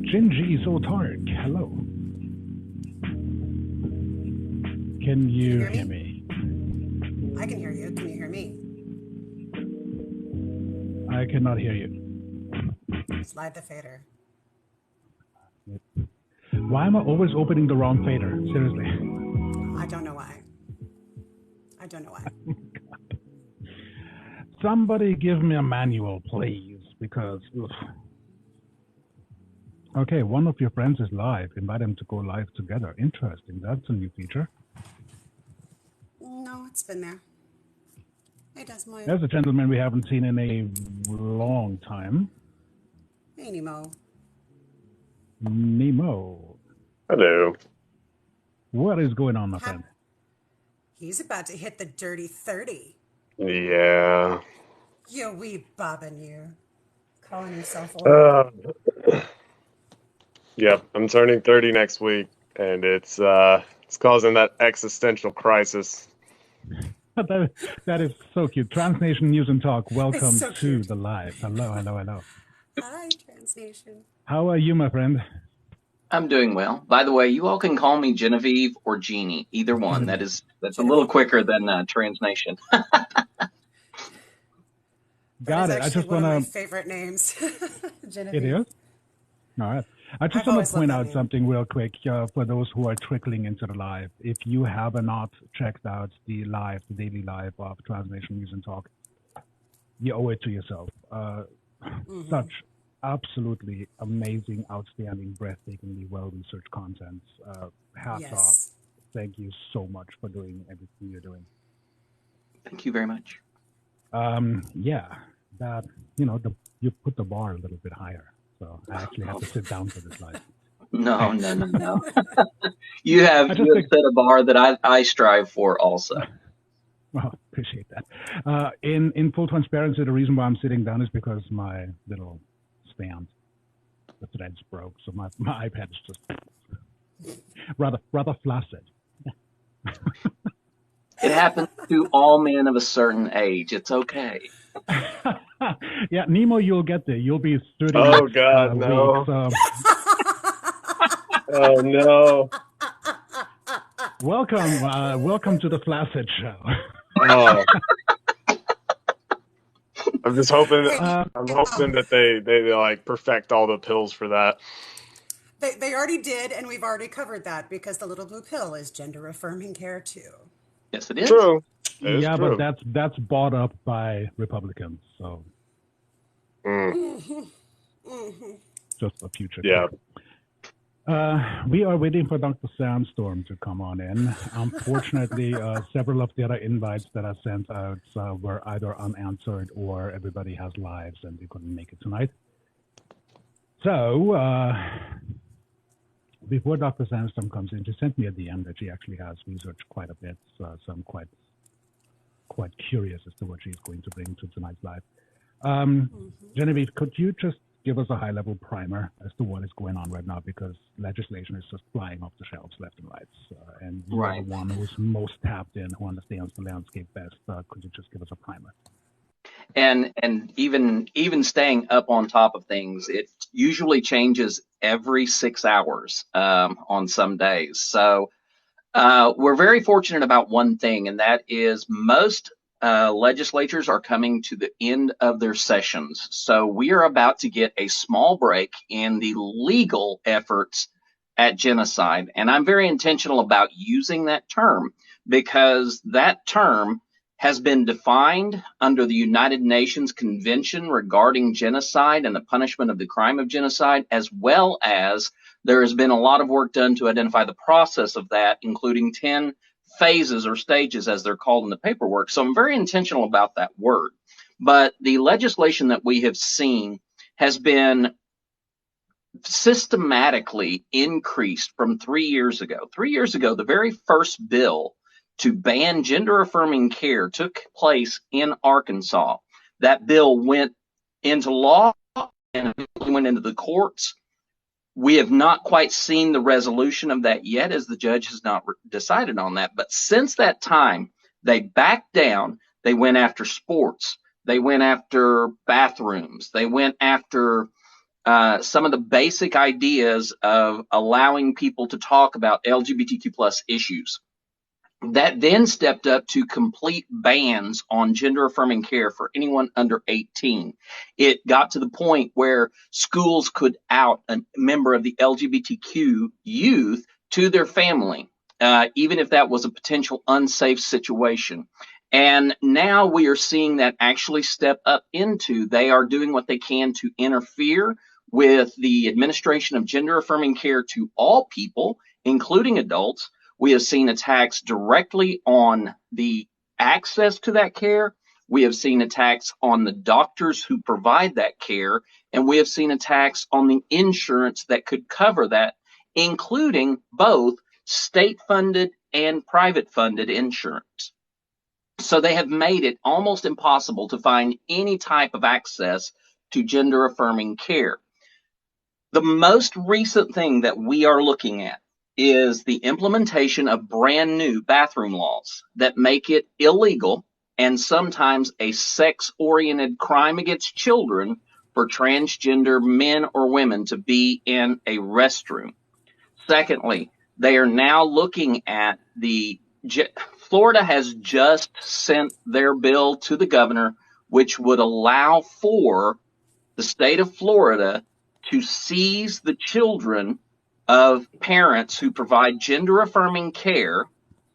Ginge Autark, hello. Can you hear me? I can hear you. Can you hear me? I cannot hear you. Slide the fader. Why am I always opening the wrong fader? Seriously. I don't know why. I don't know why. Somebody give me a manual, please, because... Ugh. Okay, one of your friends is live. Invite them to go live together. Interesting. That's a new feature. No, it's been there. Hey, Desmond. There's a gentleman we haven't seen in a long time. Hey, Nemo. Nemo. Hello. What is going on, my friend? He's about to hit the dirty 30. Yeah. You wee bobbin' you. Calling himself old. Yep, I'm turning 30 next week, and it's causing that existential crisis. That is so cute. Transnation News Talk, welcome so to the live. Hello. Hi, Transnation. How are you, my friend? I'm doing well. By the way, you all can call me Genevieve or Jeannie, either one. That's Genevieve. A little quicker than Transnation. Got it. I just one of my favorite names. Genevieve. It is? All right. I just want to point out something real quick for those who are trickling into the live. If you have not checked out the daily live of Transnation News Talk, you owe it to yourself. Such absolutely amazing, outstanding, breathtakingly well-researched content. Hats off. Thank you so much for doing everything you're doing. Thank you very much. That, you put the bar a little bit higher. So I actually have to sit down for this live. No. You have set a bar that I strive for also. Well, appreciate that. In full transparency, the reason why I'm sitting down is because my little stand, the threads broke, so my iPad is just rather flaccid. It happens to all men of a certain age. It's okay. Yeah, Nemo, you'll get there. You'll be 30 Oh God, no! Weeks, Oh no! Welcome to the Flaccid Show. Oh. I'm just hoping. I'm hoping that they like perfect all the pills for that. They already did, and we've already covered that because the little blue pill is gender affirming care too. Yes, it is. True. Yeah, but that's bought up by Republicans, so just a future. Yeah. We are waiting for Dr. Sandstorm to come on in. Unfortunately, several of the other invites that I sent out were either unanswered or everybody has lives and they couldn't make it tonight. So before Dr. Sandstorm comes in, she sent me a DM that she actually has researched quite a bit, so I'm quite curious as to what she's going to bring to tonight's live. Genevieve, could you just give us a high-level primer as to what is going on right now, because legislation is just flying off the shelves left and right, and you're the one who's most tapped in, who understands the landscape best. Could you just give us a primer? And even staying up on top of things, it usually changes every 6 hours on some days. So we're very fortunate about one thing, and that is most legislatures are coming to the end of their sessions. So we are about to get a small break in the legal efforts at genocide. And I'm very intentional about using that term because that term has been defined under the United Nations Convention regarding genocide and the punishment of the crime of genocide, as well as there has been a lot of work done to identify the process of that, including 10 phases or stages, as they're called in the paperwork. So I'm very intentional about that word. But the legislation that we have seen has been systematically increased from 3 years ago. 3 years ago, the very first bill to ban gender-affirming care took place in Arkansas. That bill went into law and eventually went into the courts. We have not quite seen the resolution of that yet, as the judge has not decided on that. But since that time, they backed down. They went after sports. They went after bathrooms. They went after some of the basic ideas of allowing people to talk about LGBTQ plus issues. That then stepped up to complete bans on gender affirming care for anyone under 18. It got to the point where schools could out a member of the LGBTQ youth to their family, even if that was a potential unsafe situation. And now we are seeing that actually step up into they are doing what they can to interfere with the administration of gender affirming care to all people, including adults. We have seen attacks directly on the access to that care. We have seen attacks on the doctors who provide that care, and we have seen attacks on the insurance that could cover that, including both state-funded and private-funded insurance. So they have made it almost impossible to find any type of access to gender-affirming care. The most recent thing that we are looking at is the implementation of brand new bathroom laws that make it illegal and sometimes a sex-oriented crime against children for transgender men or women to be in a restroom. Secondly, they are now looking at Florida has just sent their bill to the governor, which would allow for the state of Florida to seize the children of parents who provide gender affirming care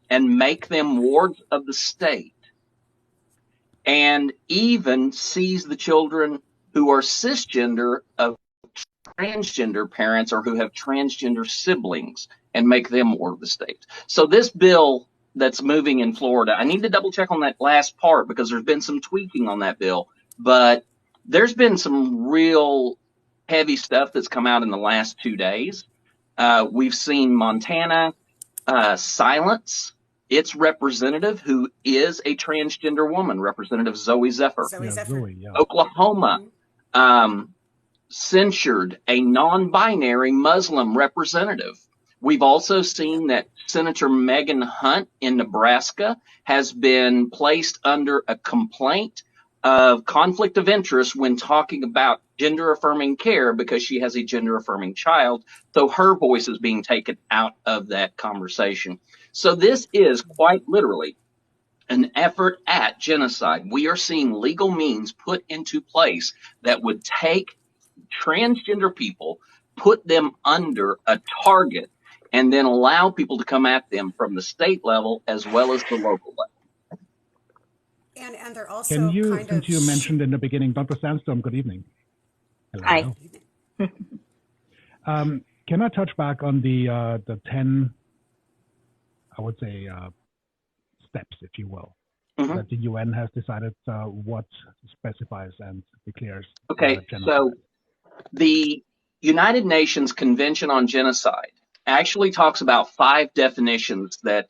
and make them wards of the state, and even seize the children who are cisgender of transgender parents or who have transgender siblings and make them ward of the state. So this bill that's moving in Florida, I need to double check on that last part because there's been some tweaking on that bill, but there's been some real heavy stuff that's come out in the last 2 days. We've seen Montana silence its representative who is a transgender woman, Representative Zoe Zephyr. Oklahoma censured a non-binary Muslim representative. We've also seen that Senator Megan Hunt in Nebraska has been placed under a complaint of conflict of interest when talking about gender affirming care because she has a gender affirming child. So her voice is being taken out of that conversation. So this is quite literally an effort at genocide. We are seeing legal means put into place that would take transgender people, put them under a target, and then allow people to come at them from the state level as well as the local level. And they're also Can you, since you mentioned in the beginning, Dr. Sandstorm, good evening. Hello. Hi. Can I touch back on the 10, I would say, steps, if you will, that the UN has decided what specifies and declares genocide? So the United Nations Convention on Genocide actually talks about 5 definitions that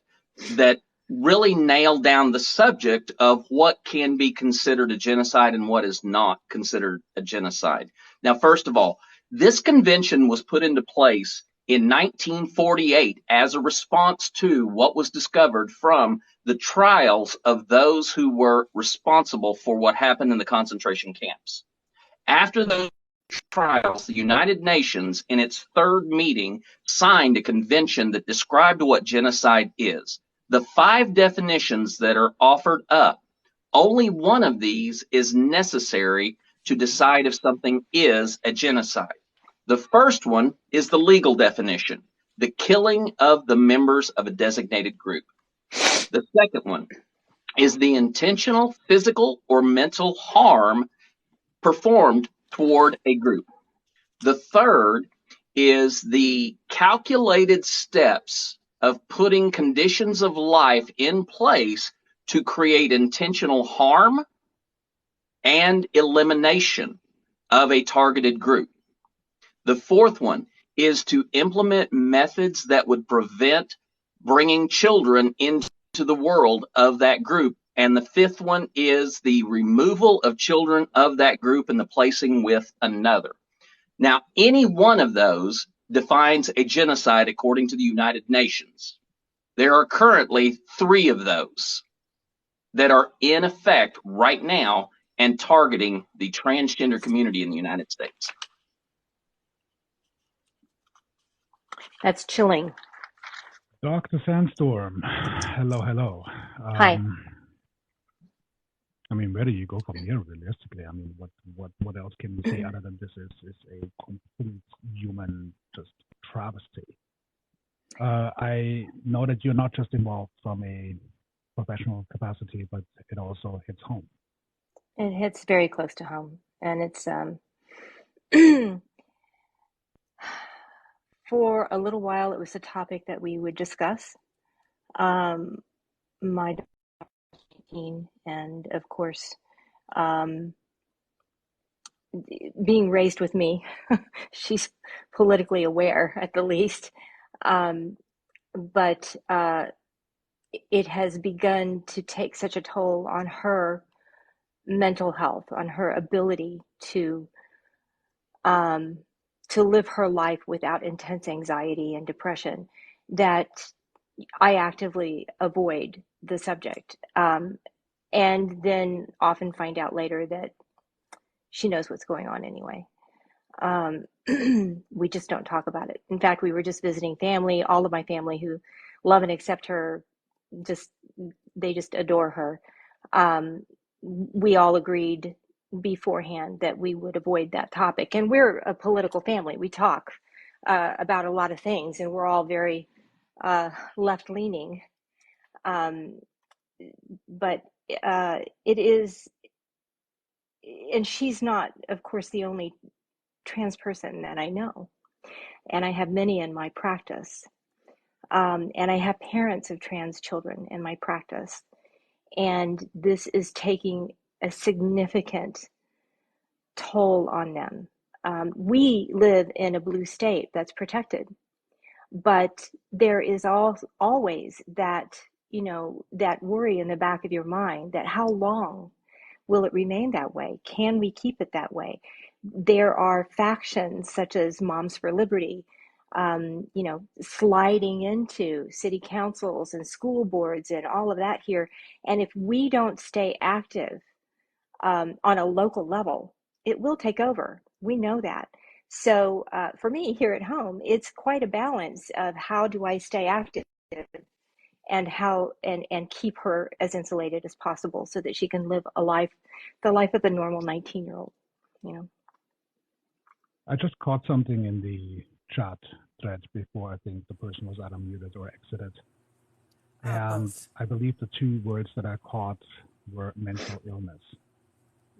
really nail down the subject of what can be considered a genocide and what is not considered a genocide. Now, first of all, this convention was put into place in 1948 as a response to what was discovered from the trials of those who were responsible for what happened in the concentration camps. After those trials, the United Nations, in its 3rd meeting, signed a convention that described what genocide is. The 5 definitions that are offered up, only one of these is necessary to decide if something is a genocide. The first one is the legal definition, the killing of the members of a designated group. The second one is the intentional physical or mental harm performed toward a group. The third is the calculated steps of putting conditions of life in place to create intentional harm and elimination of a targeted group. The fourth one is to implement methods that would prevent bringing children into the world of that group. And the fifth one is the removal of children of that group and the placing with another. Now, any one of those defines a genocide according to the United Nations. There are currently 3 of those that are in effect right now and targeting the transgender community in the United States. That's chilling. Dr. Sandstorm, hello. Hi. I mean, where do you go from here, realistically? I mean, what else can we say other than this is a complete human just travesty? I know that you're not just involved from a professional capacity, but it also hits home. It hits very close to home, and it's for a little while it was a topic that we would discuss. My team, and of course, being raised with me, she's politically aware at the least, but it has begun to take such a toll on her mental health, on her ability to live her life without intense anxiety and depression, that I actively avoid the subject, and then often find out later that she knows what's going on anyway. We just don't talk about it. In fact, we were just visiting family, all of my family who love and accept her, they just adore her. We all agreed beforehand that we would avoid that topic. And we're a political family. We talk about a lot of things, and we're all very left-leaning. But it is, and she's not, of course, the only trans person that I know. And I have many in my practice. And I have parents of trans children in my practice. And this is taking a significant toll on them. We live in a blue state that's protected, but there is always that, that worry in the back of your mind that how long will it remain that way? Can we keep it that way? There are factions such as Moms for Liberty, sliding into city councils and school boards and all of that here. And if we don't stay active on a local level, it will take over. We know that. So for me here at home, it's quite a balance of how do I stay active and how and keep her as insulated as possible so that she can live the life of a normal 19-year-old. I just caught something in the chat thread before I think the person was either muted or exited. And Both. I believe the two words that I caught were mental illness.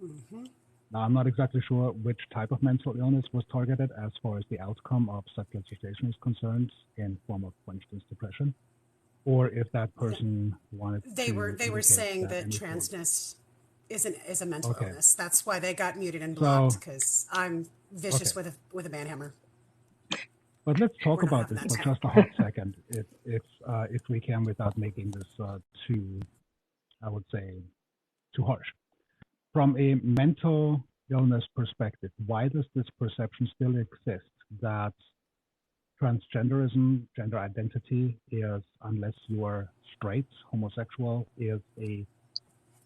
Mm-hmm. Now, I'm not exactly sure which type of mental illness was targeted as far as the outcome of such legislation is concerned in form of, for instance, depression, or if that person wanted they were saying that transness is a mental okay. illness. That's why they got muted and blocked, because I'm vicious with a manhammer. But let's talk about this for just a hot second, if we can, without making this too, I would say, too harsh. From a mental illness perspective, why does this perception still exist that transgenderism, gender identity is, unless you are straight, homosexual, is a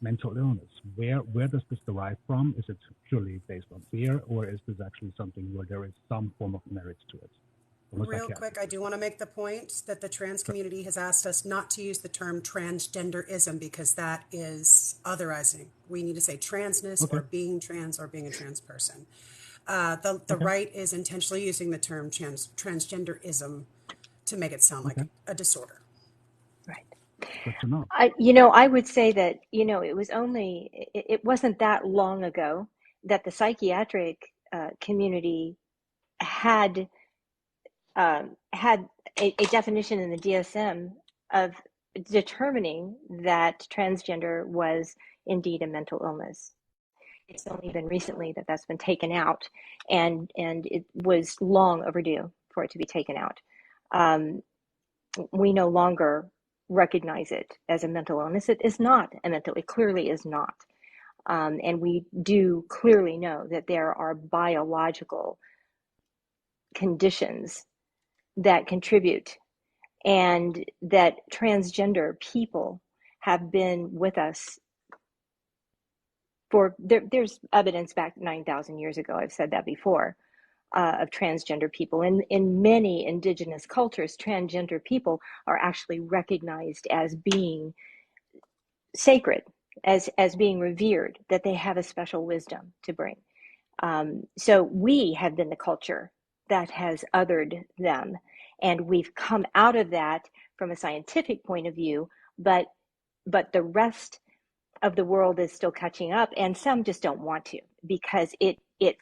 mental illness? Where does this derive from? Is it purely based on fear, or is this actually something where there is some form of merit to it? Real quick, I do want to make the point that the trans community has asked us not to use the term transgenderism because that is otherizing. We need to say transness or being trans or being a trans person. The right is intentionally using the term transgenderism to make it sound like a disorder. Right. Good to know. I would say that, it wasn't that long ago that the psychiatric community had a definition in the DSM of determining that transgender was indeed a mental illness. It's only been recently that that's been taken out, and it was long overdue for it to be taken out. We no longer recognize it as a mental illness. It is not a mental, it clearly is not. And we do clearly know that there are biological conditions that contribute, and that transgender people have been with us for, there's evidence back 9,000 years ago. I've said that before. of transgender people. In many indigenous cultures, transgender people are actually recognized as being sacred, as being revered, that they have a special wisdom to bring. So we have been the culture that has othered them, and we've come out of that from a scientific point of view, but the rest of the world is still catching up, and some just don't want to, because it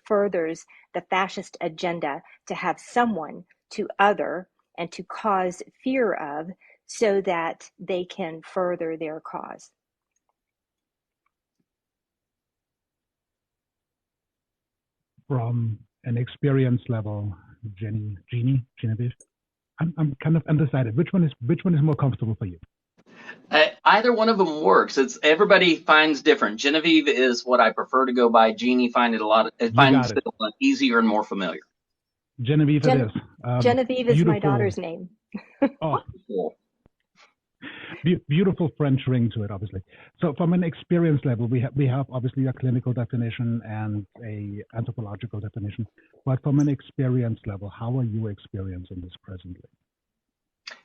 furthers the fascist agenda to have someone to other and to cause fear of, so that they can further their cause. From an experience level, Genevieve, I'm kind of undecided. Which one is more comfortable for you? Either one of them works. It's everybody finds different. Genevieve is what I prefer to go by. Jeannie finds it a lot easier and more familiar. Genevieve it is. Genevieve is my daughter's name. Oh, beautiful French ring to it, obviously. So from an experience level, we have obviously a clinical definition and a anthropological definition. But from an experience level, how are you experiencing this presently?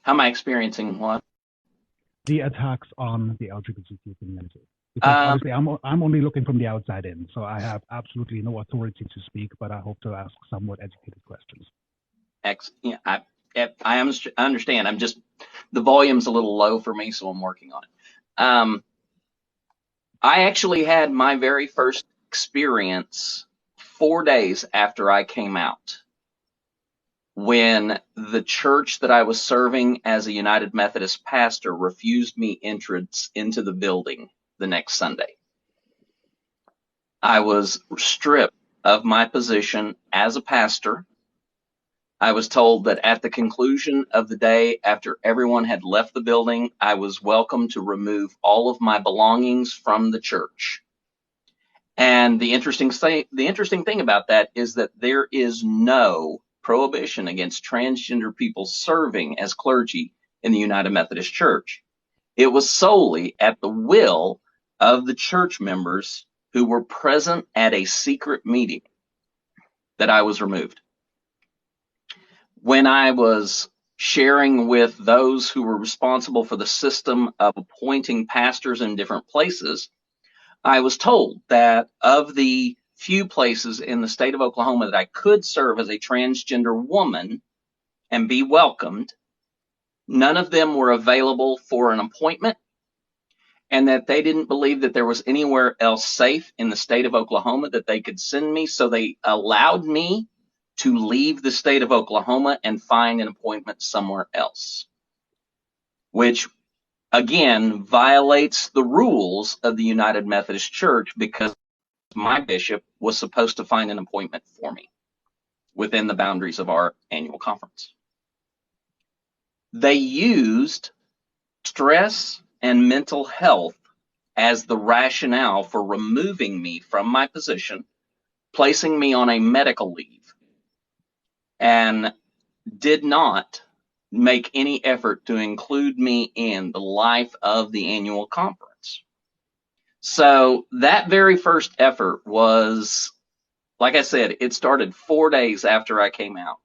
How am I experiencing what? The attacks on the LGBTQ community. Because obviously I'm only looking from the outside in, so I have absolutely no authority to speak, but I hope to ask somewhat educated questions. I understand. I'm just, the volume's a little low for me, so I'm working on it. I actually had my very first experience 4 days after I came out, when the church that I was serving as a United Methodist pastor refused me entrance into the building the next Sunday. I was stripped of my position as a pastor. I was told that at the conclusion of the day, after everyone had left the building, I was welcome to remove all of my belongings from the church. And the interesting thing about that is that there is no prohibition against transgender people serving as clergy in the United Methodist Church. It was solely at the will of the church members who were present at a secret meeting that I was removed. When I was sharing with those who were responsible for the system of appointing pastors in different places, I was told that of the few places in the state of Oklahoma that I could serve as a transgender woman and be welcomed, none of them were available for an appointment, and that they didn't believe that there was anywhere else safe in the state of Oklahoma that they could send me, so they allowed me to leave the state of Oklahoma and find an appointment somewhere else, which again violates the rules of the United Methodist Church, because my bishop was supposed to find an appointment for me within the boundaries of our annual conference. They used stress and mental health as the rationale for removing me from my position, placing me on a medical leave, and did not make any effort to include me in the life of the annual conference. So that very first effort was, like I said, it started 4 days after I came out.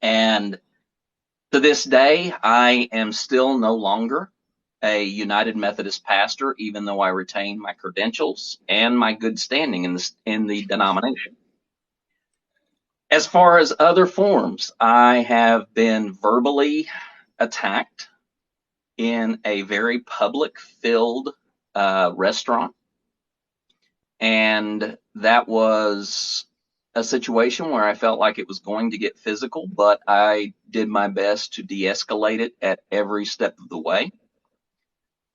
And to this day, I am still no longer a United Methodist pastor, even though I retain my credentials and my good standing in the denomination. As far as other forms, I have been verbally attacked in a very public-filled restaurant, and that was a situation where I felt like it was going to get physical, but I did my best to de-escalate it at every step of the way.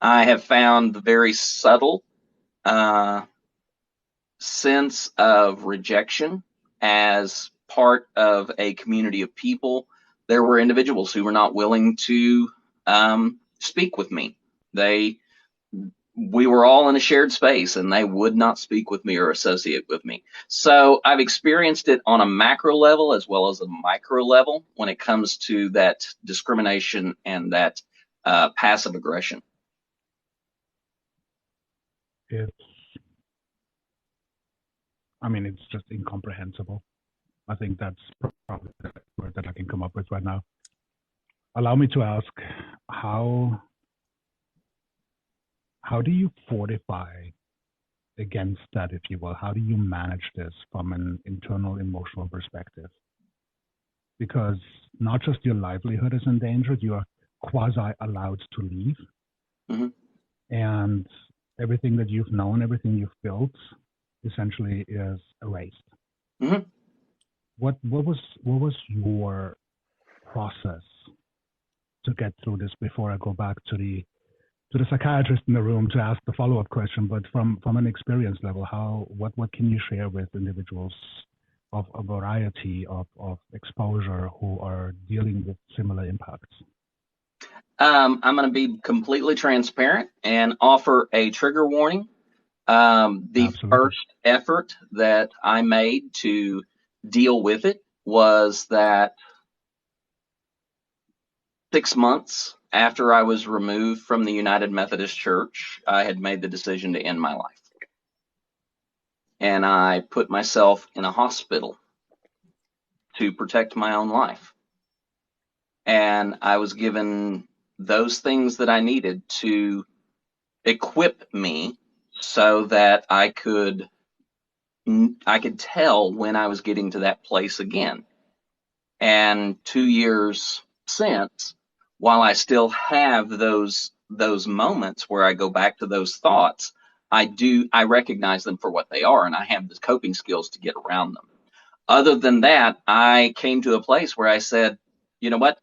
I have found the very subtle sense of rejection as part of a community of people. There were individuals who were not willing to speak with me. We were all in a shared space, and they would not speak with me or associate with me. So I've experienced it on a macro level as well as a micro level when it comes to that discrimination and that passive aggression. It's just incomprehensible. I think that's probably the word that I can come up with right now. Allow me to ask, how do you fortify against that, if you will? How do you manage this from an internal emotional perspective? Because not just your livelihood is endangered, you are quasi allowed to leave. Mm-hmm. And everything that you've known, everything you've built, essentially is erased. Mm-hmm. What was your process to get through this, before I go back to the psychiatrist in the room to ask the follow-up question, but from an experience level, what can you share with individuals of a variety of exposure who are dealing with similar impacts? I'm going to be completely transparent and offer a trigger warning. The Absolutely. first effort that I made to deal with it was that 6 months after I was removed from the United Methodist Church, I had made the decision to end my life. And I put myself in a hospital to protect my own life. And I was given those things that I needed to equip me so that I could tell when I was getting to that place again. And 2 years since, while I still have those moments where I go back to those thoughts, I recognize them for what they are, and I have the coping skills to get around them. Other than that, I came to a place where I said, you know what?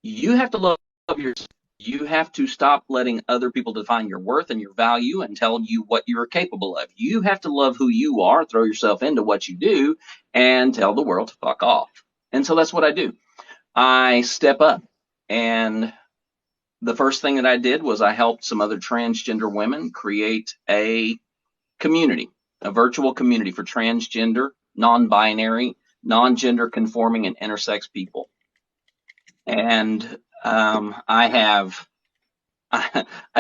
You have to love yourself. You have to stop letting other people define your worth and your value and tell you what you're capable of. You have to love who you are, throw yourself into what you do, and tell the world to fuck off. And so that's what I do. I step up, and the first thing that I did was I helped some other transgender women create a community, a virtual community for transgender, non-binary, non-gender conforming, and intersex people. And I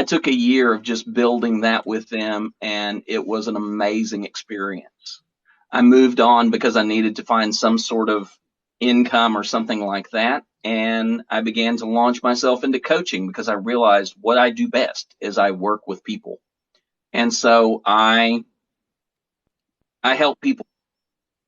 took a year of just building that with them, and it was an amazing experience. I moved on because I needed to find some sort of income or something like that, and I began to launch myself into coaching because I realized what I do best is I work with people. And so I help people,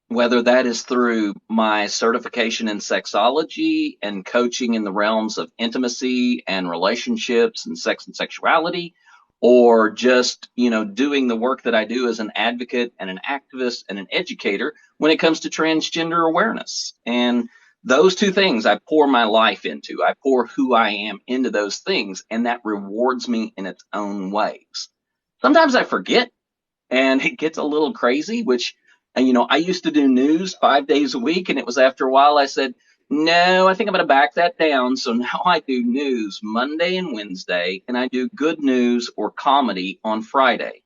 whether that is through my certification in sexology and coaching in the realms of intimacy and relationships and sex and sexuality, or just, doing the work that I do as an advocate and an activist and an educator when it comes to transgender awareness. And those two things I pour my life into. I pour who I am into those things, and that rewards me in its own ways. Sometimes I forget, and it gets a little crazy, which, I used to do news 5 days a week, and it was after a while I said, no, I think I'm going to back that down. So now I do news Monday and Wednesday, and I do good news or comedy on Friday.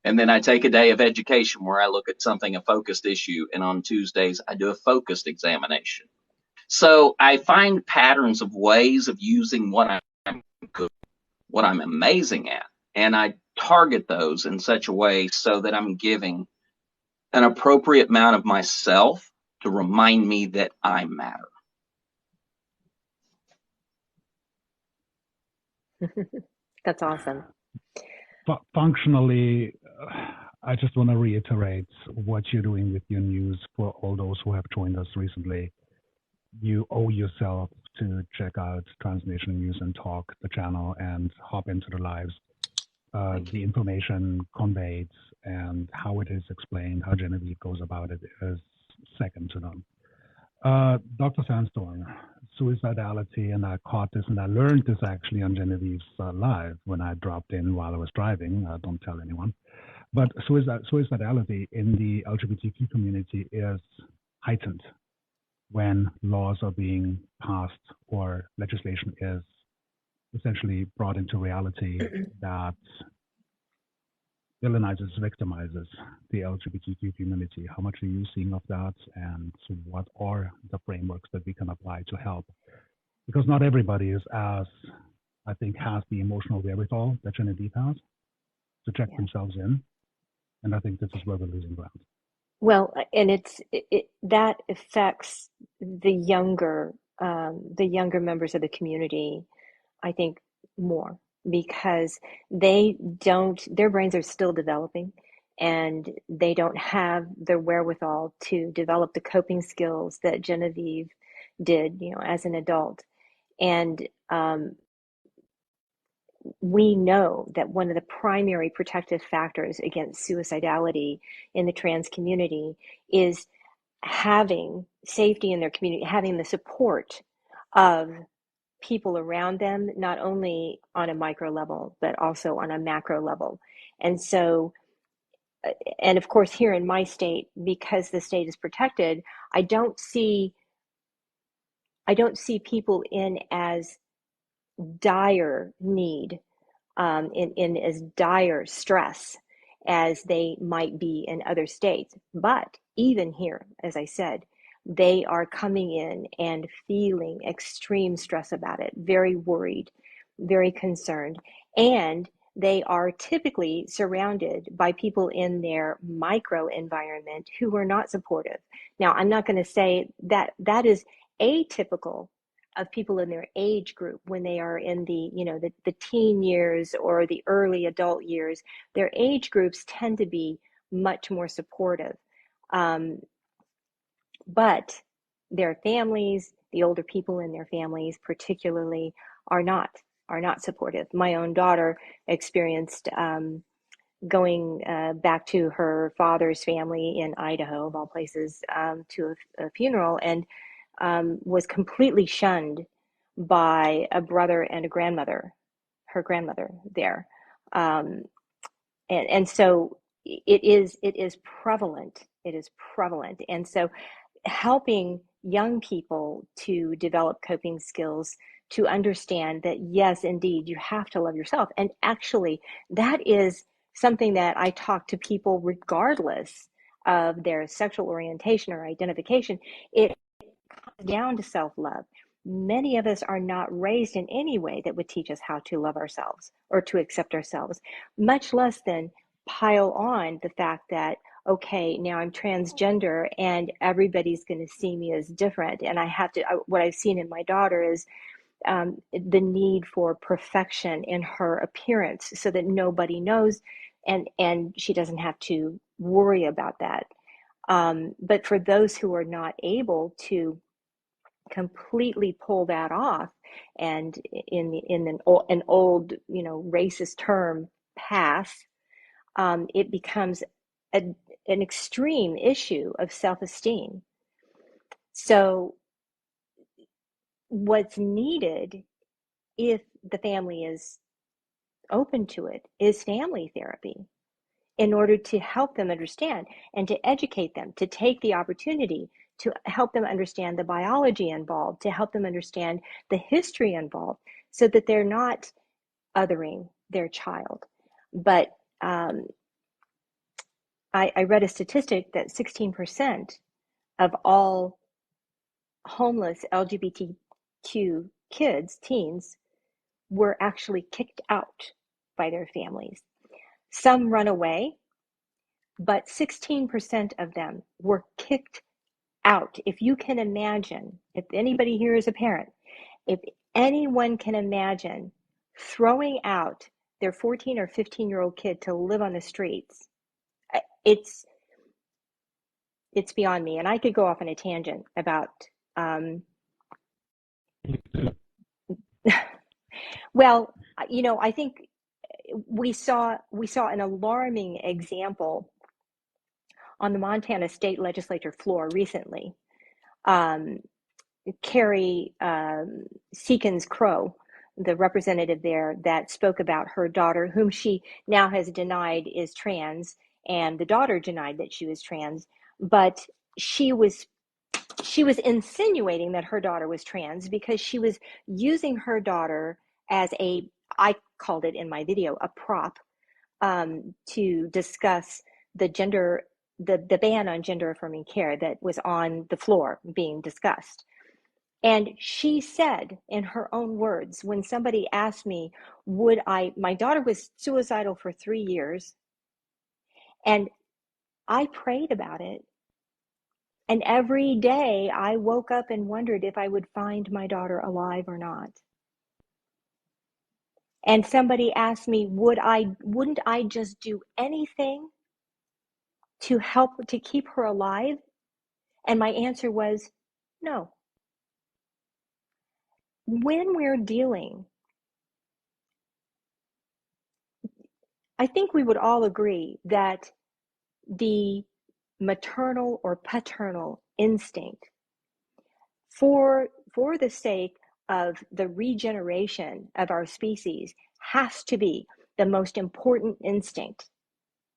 And then I take a day of education where I look at something, a focused issue, and on Tuesdays I do a focused examination. So I find patterns of ways of using what I'm good, what I'm amazing at, and I target those in such a way so that I'm giving an appropriate amount of myself to remind me that I matter. That's awesome. Functionally, I just want to reiterate what you're doing with your news for all those who have joined us recently. You owe yourself to check out Transnation News and Talk, the channel, and hop into the lives. The information conveyed and how it is explained, how Genevieve goes about it, is second to none. Dr. Sandstorm, suicidality, and I caught this and I learned this actually on Genevieve's live when I dropped in while I was driving. Don't tell anyone. But suicidality in the LGBTQ community is heightened when laws are being passed or legislation is essentially brought into reality that villainizes, victimizes the LGBTQ community. How much are you seeing of that, and what are the frameworks that we can apply to help? Because not everybody is has the emotional wherewithal that Genevieve has to check themselves in, and I think this is where we're losing ground. Well, and that affects the younger members of the community, I think, more, because their brains are still developing, and they don't have the wherewithal to develop the coping skills that Genevieve did, as an adult. And we know that one of the primary protective factors against suicidality in the trans community is having safety in their community, having the support of people around them, not only on a micro level, but also on a macro level. And so, and of course, here in my state, because the state is protected, I don't see people in as dire need, in as dire stress as they might be in other states. But even here, as I said, they are coming in and feeling extreme stress about it, very worried, very concerned. And they are typically surrounded by people in their micro environment who are not supportive. Now, I'm not going to say that that is atypical of people in their age group when they are in the teen years or the early adult years. Their age groups tend to be much more supportive. But their families, the older people in their families particularly, are not supportive. My own daughter experienced going back to her father's family in Idaho, of all places, to a funeral, and was completely shunned by a brother and a grandmother, her grandmother there. And so it is prevalent. It is prevalent. And so helping young people to develop coping skills, to understand that, yes, indeed, you have to love yourself. And actually, that is something that I talk to people regardless of their sexual orientation or identification. It comes down to self-love. Many of us are not raised in any way that would teach us how to love ourselves or to accept ourselves, much less than pile on the fact that, okay, now I'm transgender and everybody's going to see me as different. And I have to, what I've seen in my daughter is the need for perfection in her appearance so that nobody knows, and she doesn't have to worry about that. But for those who are not able to completely pull that off, and in an old racist term, pass, it becomes an extreme issue of self-esteem. So what's needed, if the family is open to it, is family therapy, in order to help them understand and to educate them, to take the opportunity to help them understand the biology involved, to help them understand the history involved, so that they're not othering their child. But I read a statistic that 16% of all homeless LGBTQ kids, teens, were actually kicked out by their families. Some run away, but 16% of them were kicked out. If you can imagine, if anybody here is a parent, if anyone can imagine throwing out their 14 or 15-year-old kid to live on the streets, it's beyond me. And I could go off on a tangent about well, I think we saw an alarming example on the Montana state legislature floor recently. Carrie Seekins Crow, the representative there, that spoke about her daughter, whom she now has denied is trans, and the daughter denied that she was trans, but she was insinuating that her daughter was trans because she was using her daughter as I called it in my video, a prop, to discuss the ban on gender affirming care that was on the floor being discussed. And she said, in her own words, when somebody asked me, my daughter was suicidal for 3 years, and I prayed about it, And every day I woke up and wondered if I would find my daughter alive or not. And somebody asked me, wouldn't I just do anything to help to keep her alive? And my answer was no. When we're dealing, I think we would all agree that the maternal or paternal instinct for the sake of the regeneration of our species has to be the most important instinct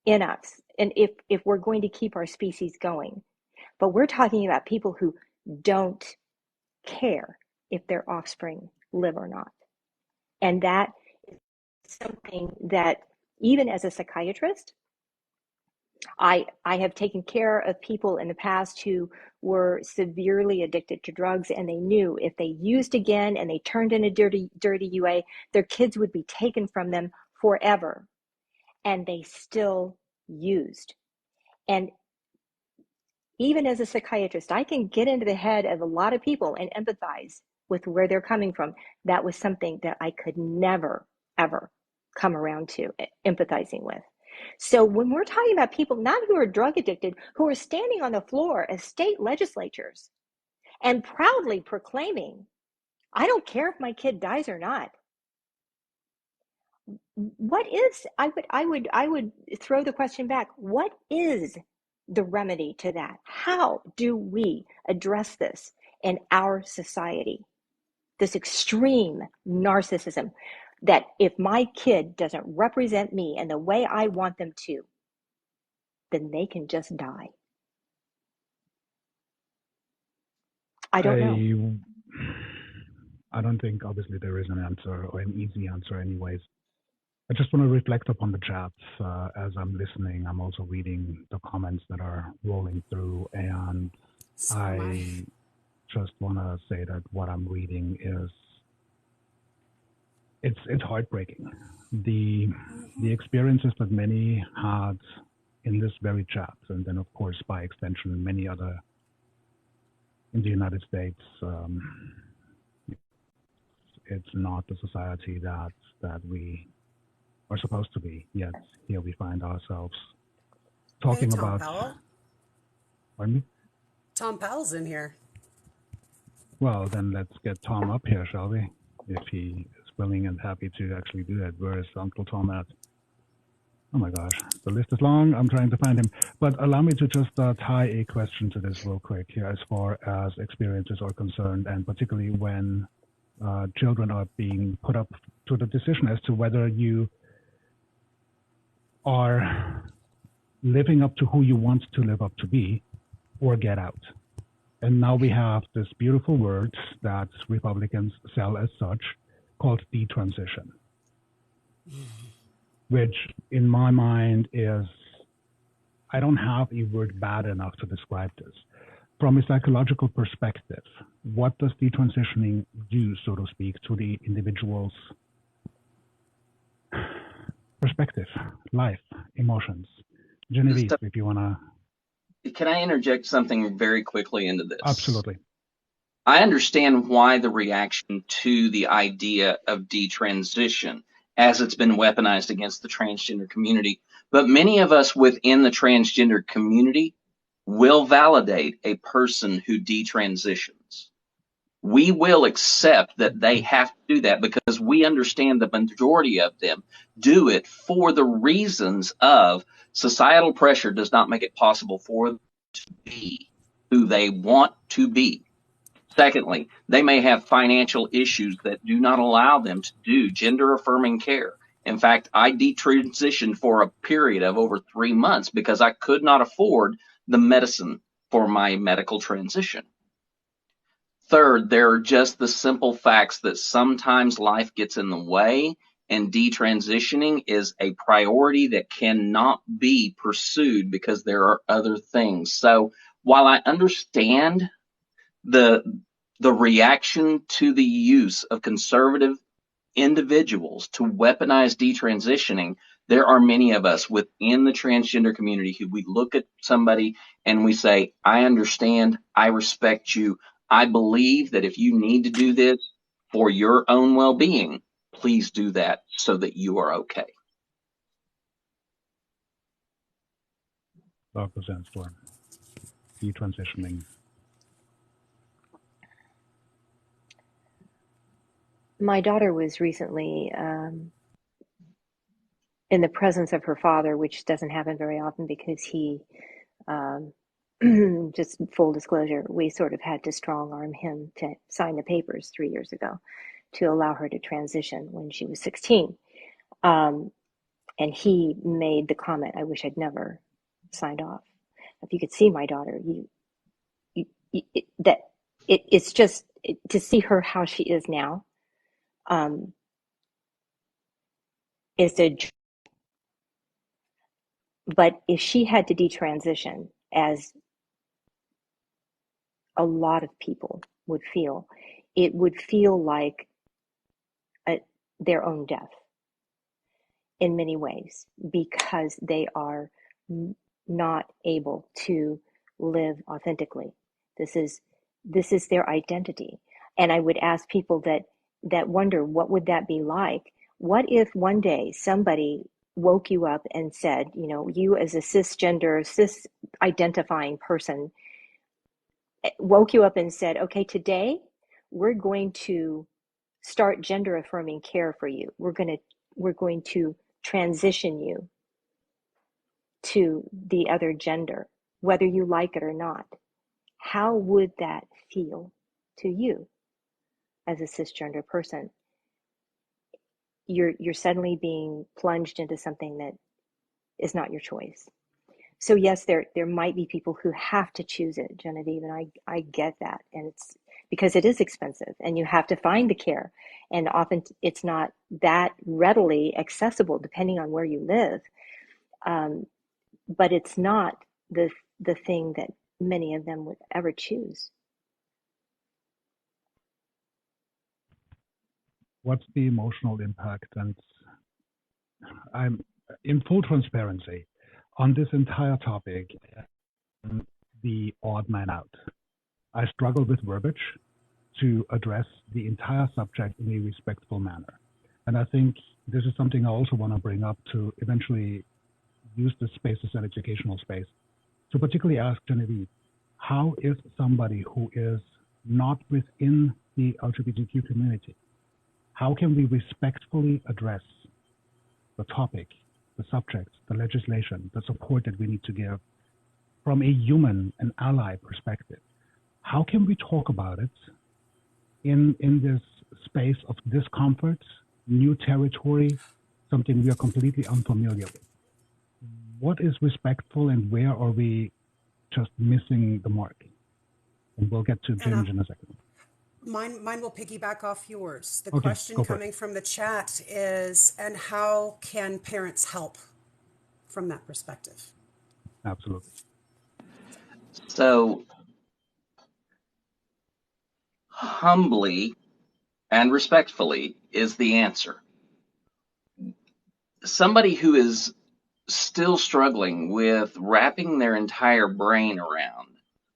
in us, and if we're going to keep our species going. But we're talking about people who don't care if their offspring live or not. And that is something that, even as a psychiatrist, I have taken care of people in the past who were severely addicted to drugs, and they knew if they used again and they turned in a dirty UA, their kids would be taken from them forever. And they still used. And even as a psychiatrist, I can get into the head of a lot of people and empathize with where they're coming from. That was something that I could never, ever come around to empathizing with. So when we're talking about people not who are drug addicted, who are standing on the floor as state legislatures and proudly proclaiming, I don't care if my kid dies or not. What is, I would throw the question back, what is the remedy to that? How do we address this in our society? This extreme narcissism that if my kid doesn't represent me in the way I want them to, then they can just die. I don't know. I don't think, obviously, there is an answer or an easy answer anyways. I just want to reflect upon the chats as I'm listening. I'm also reading the comments that are rolling through, and I just want to say that what I'm reading is it's heartbreaking. The experiences that many had in this very chat, and then of course by extension many other in the United States. It's not the society that we are supposed to be, yet here we find ourselves talking about. Powell. Pardon me? Tom Powell's in here. Well, then let's get Tom up here, shall we? If he is willing and happy to actually do that. Where is Uncle Tom at? Oh my gosh, the list is long. I'm trying to find him. But allow me to just tie a question to this real quick here as far as experiences are concerned, and particularly when children are being put up to the decision as to whether you are living up to who you want to live up to be or get out. And now we have this beautiful word that Republicans sell as such called detransition, which in my mind is, I don't have a word bad enough to describe this. From a psychological perspective, what does detransitioning do, so to speak, to the individual's perspective, life, emotions? Genevieve, if you want to. Can I interject something very quickly into this? Absolutely. I understand why the reaction to the idea of detransition, as it's been weaponized against the transgender community, but many of us within the transgender community will validate a person who detransitions. We will accept that they have to do that because we understand the majority of them do it for the reasons of societal pressure does not make it possible for them to be who they want to be. Secondly, they may have financial issues that do not allow them to do gender affirming care. In fact, I detransitioned for a period of over 3 months because I could not afford the medicine for my medical transition. Third, there are just the simple facts that sometimes life gets in the way, and detransitioning is a priority that cannot be pursued because there are other things. So while I understand the reaction to the use of conservative individuals to weaponize detransitioning, There are many of us within the transgender community who we look at somebody and we say, I understand, I respect you. I believe that if you need to do this for your own well-being, please do that so that you are okay. Dr. Sandstorm, detransitioning. My daughter was recently in the presence of her father, which doesn't happen very often because he, just full disclosure, we sort of had to strong arm him to sign the papers 3 years ago to allow her to transition when she was 16. And he made the comment, I wish I'd never signed off. If you could see my daughter, it's just to see her how she is now, is a. But if she had to detransition, as a lot of people would feel, it would feel like their own death in many ways, because they are not able to live authentically. This is their identity. And I would ask people that wonder, what would that be like? What if one day somebody woke you up and said, you as a cisgender, cis identifying person, woke you up and said, okay, today we're going to start gender affirming care for you. We're going to transition you to the other gender, whether you like it or not. How would that feel to you as a cisgender person? You're suddenly being plunged into something that is not your choice. So yes, there might be people who have to choose it, Genevieve, and I get that. And it's because it is expensive and you have to find the care. And often it's not that readily accessible depending on where you live. But it's not the thing that many of them would ever choose. What's the emotional impact? And I'm in full transparency on this entire topic, the odd man out. I struggle with verbiage to address the entire subject in a respectful manner. And I think this is something I also want to bring up to eventually use this space as an educational space. To particularly ask Genevieve, how is somebody who is not within the LGBTQ community, how can we respectfully address the topic, the subject, the legislation, the support that we need to give from a human and ally perspective? How can we talk about it in this space of discomfort, new territory, something we are completely unfamiliar with? What is respectful and where are we just missing the mark? And we'll get to Ginge in a second. Mine will piggyback off yours. The Okay, question coming from the chat is, and how can parents help from that perspective? Absolutely. So, humbly and respectfully is the answer. Somebody who is still struggling with wrapping their entire brain around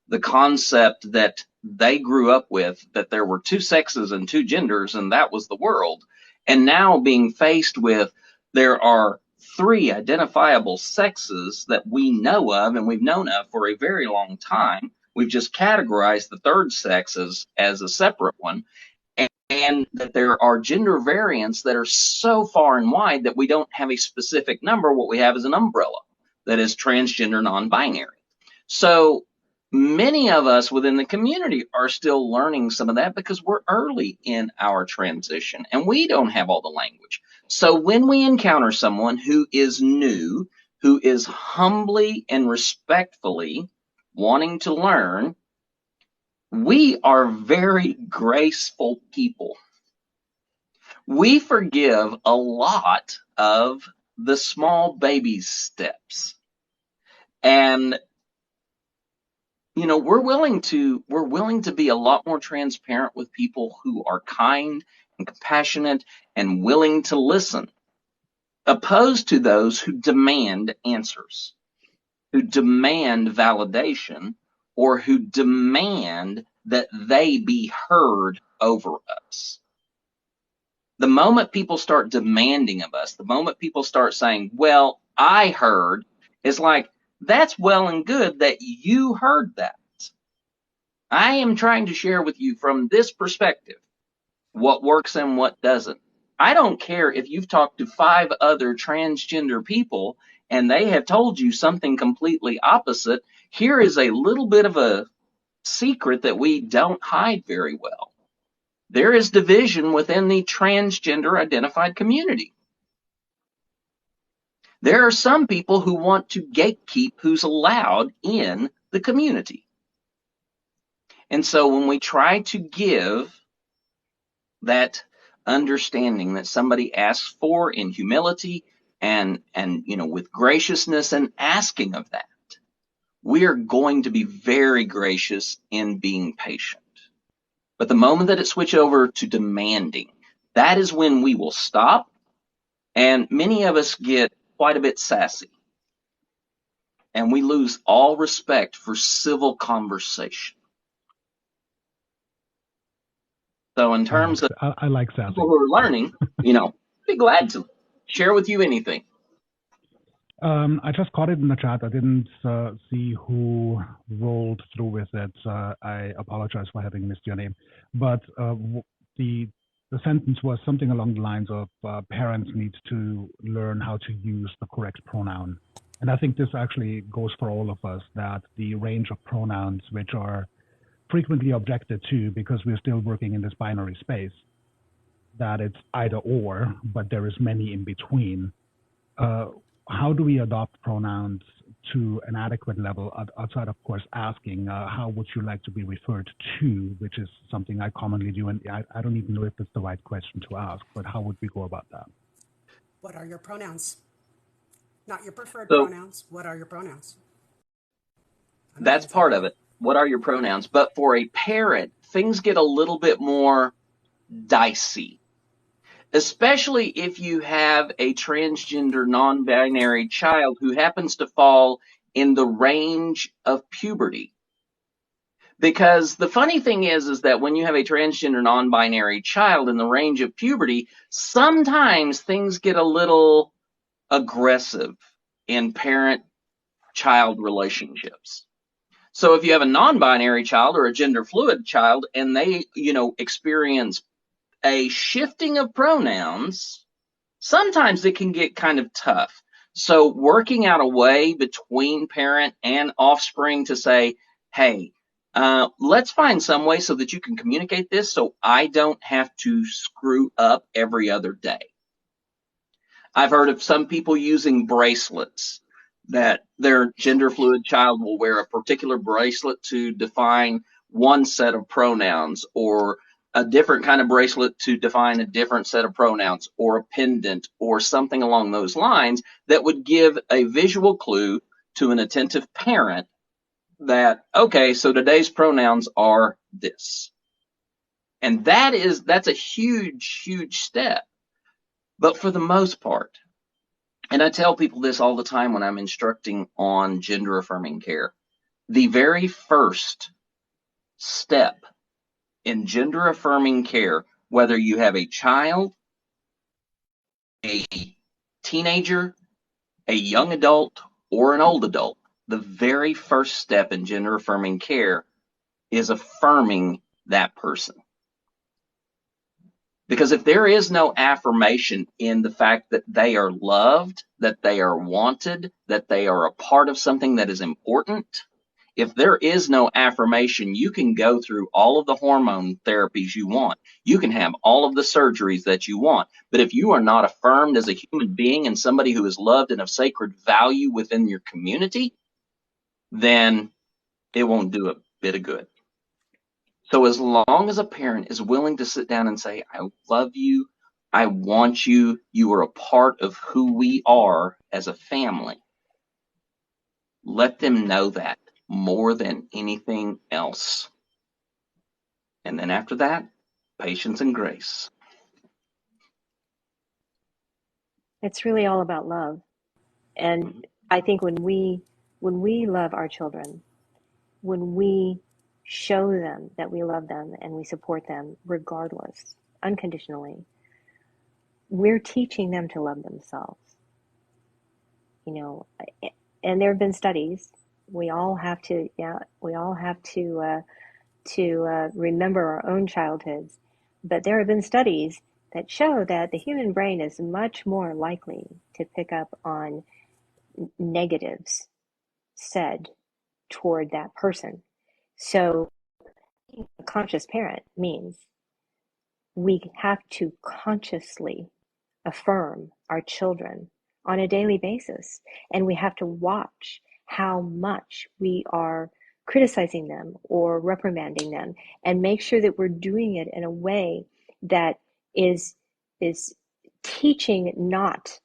the concept that they grew up with, that there were two sexes and two genders and that was the world, and now being faced with there are three identifiable sexes that we know of and we've known of for a very long time. We've just categorized the third sex as a separate one, and that there are gender variants that are so far and wide that we don't have a specific number. What we have is an umbrella that is transgender non-binary. So many of us within the community are still learning some of that because we're early in our transition and we don't have all the language. So when we encounter someone who is new, who is humbly and respectfully wanting to learn, we are very graceful people. We forgive a lot of the small baby steps. And we're willing to be a lot more transparent with people who are kind and compassionate and willing to listen. opposed to those who demand answers, who demand validation, or who demand that they be heard over us. The moment people start demanding of us, the moment people start saying, well, I heard, it's like, that's well and good that you heard that. I am trying to share with you from this perspective what works and what doesn't. I don't care if you've talked to 5 other transgender people and they have told you something completely opposite. Here is a little bit of a secret that we don't hide very well. There is division within the transgender identified community. There are some people who want to gatekeep who's allowed in the community. And so when we try to give that understanding that somebody asks for in humility and with graciousness and asking of that, we are going to be very gracious in being patient. But the moment that it switches over to demanding, that is when we will stop, and many of us get quite a bit sassy. And we lose all respect for civil conversation. So in terms of I like sassy. people who are learning, be glad to share with you anything. I just caught it in the chat. I didn't see who rolled through with it. I apologize for having missed your name. But the sentence was something along the lines of parents need to learn how to use the correct pronoun. And I think this actually goes for all of us, that the range of pronouns which are frequently objected to because we're still working in this binary space, that it's either or, but there is many in between. How do we adopt pronouns to an adequate level outside, of course, asking how would you like to be referred to, which is something I commonly do. And I don't even know if it's the right question to ask, but how would we go about that? What are your pronouns? Not your preferred pronouns. What are your pronouns? That's part of it. What are your pronouns? But for a parent, things get a little bit more dicey. Especially if you have a transgender non-binary child who happens to fall in the range of puberty. Because the funny thing is that when you have a transgender non-binary child in the range of puberty, sometimes things get a little aggressive in parent-child relationships. So if you have a non-binary child or a gender fluid child and they, experience a shifting of pronouns, sometimes it can get kind of tough. So working out a way between parent and offspring to say, hey, let's find some way so that you can communicate this so I don't have to screw up every other day. I've heard of some people using bracelets, that their gender fluid child will wear a particular bracelet to define one set of pronouns, or a different kind of bracelet to define a different set of pronouns, or a pendant, or something along those lines that would give a visual clue to an attentive parent that, okay, so today's pronouns are this. And that's a huge, huge step. But for the most part, and I tell people this all the time when I'm instructing on gender affirming care, the very first step in gender affirming care, whether you have a child, a teenager, a young adult, or an old adult, the very first step in gender affirming care is affirming that person. Because if there is no affirmation in the fact that they are loved, that they are wanted, that they are a part of something that is important, if there is no affirmation, you can go through all of the hormone therapies you want. You can have all of the surgeries that you want. But if you are not affirmed as a human being and somebody who is loved and of sacred value within your community, then it won't do a bit of good. So as long as a parent is willing to sit down and say, I love you, I want you, you are a part of who we are as a family, let them know that more than anything else. And then after that, patience and grace. It's really all about love. And I think when we love our children, when we show them that we love them and we support them regardless, unconditionally, we're teaching them to love themselves. You know, and there have been studies. We all have to, remember our own childhoods. But there have been studies that show that the human brain is much more likely to pick up on negatives said toward that person. So being a conscious parent means we have to consciously affirm our children on a daily basis. And we have to watch how much we are criticizing them or reprimanding them, and make sure that we're doing it in a way that is teaching, not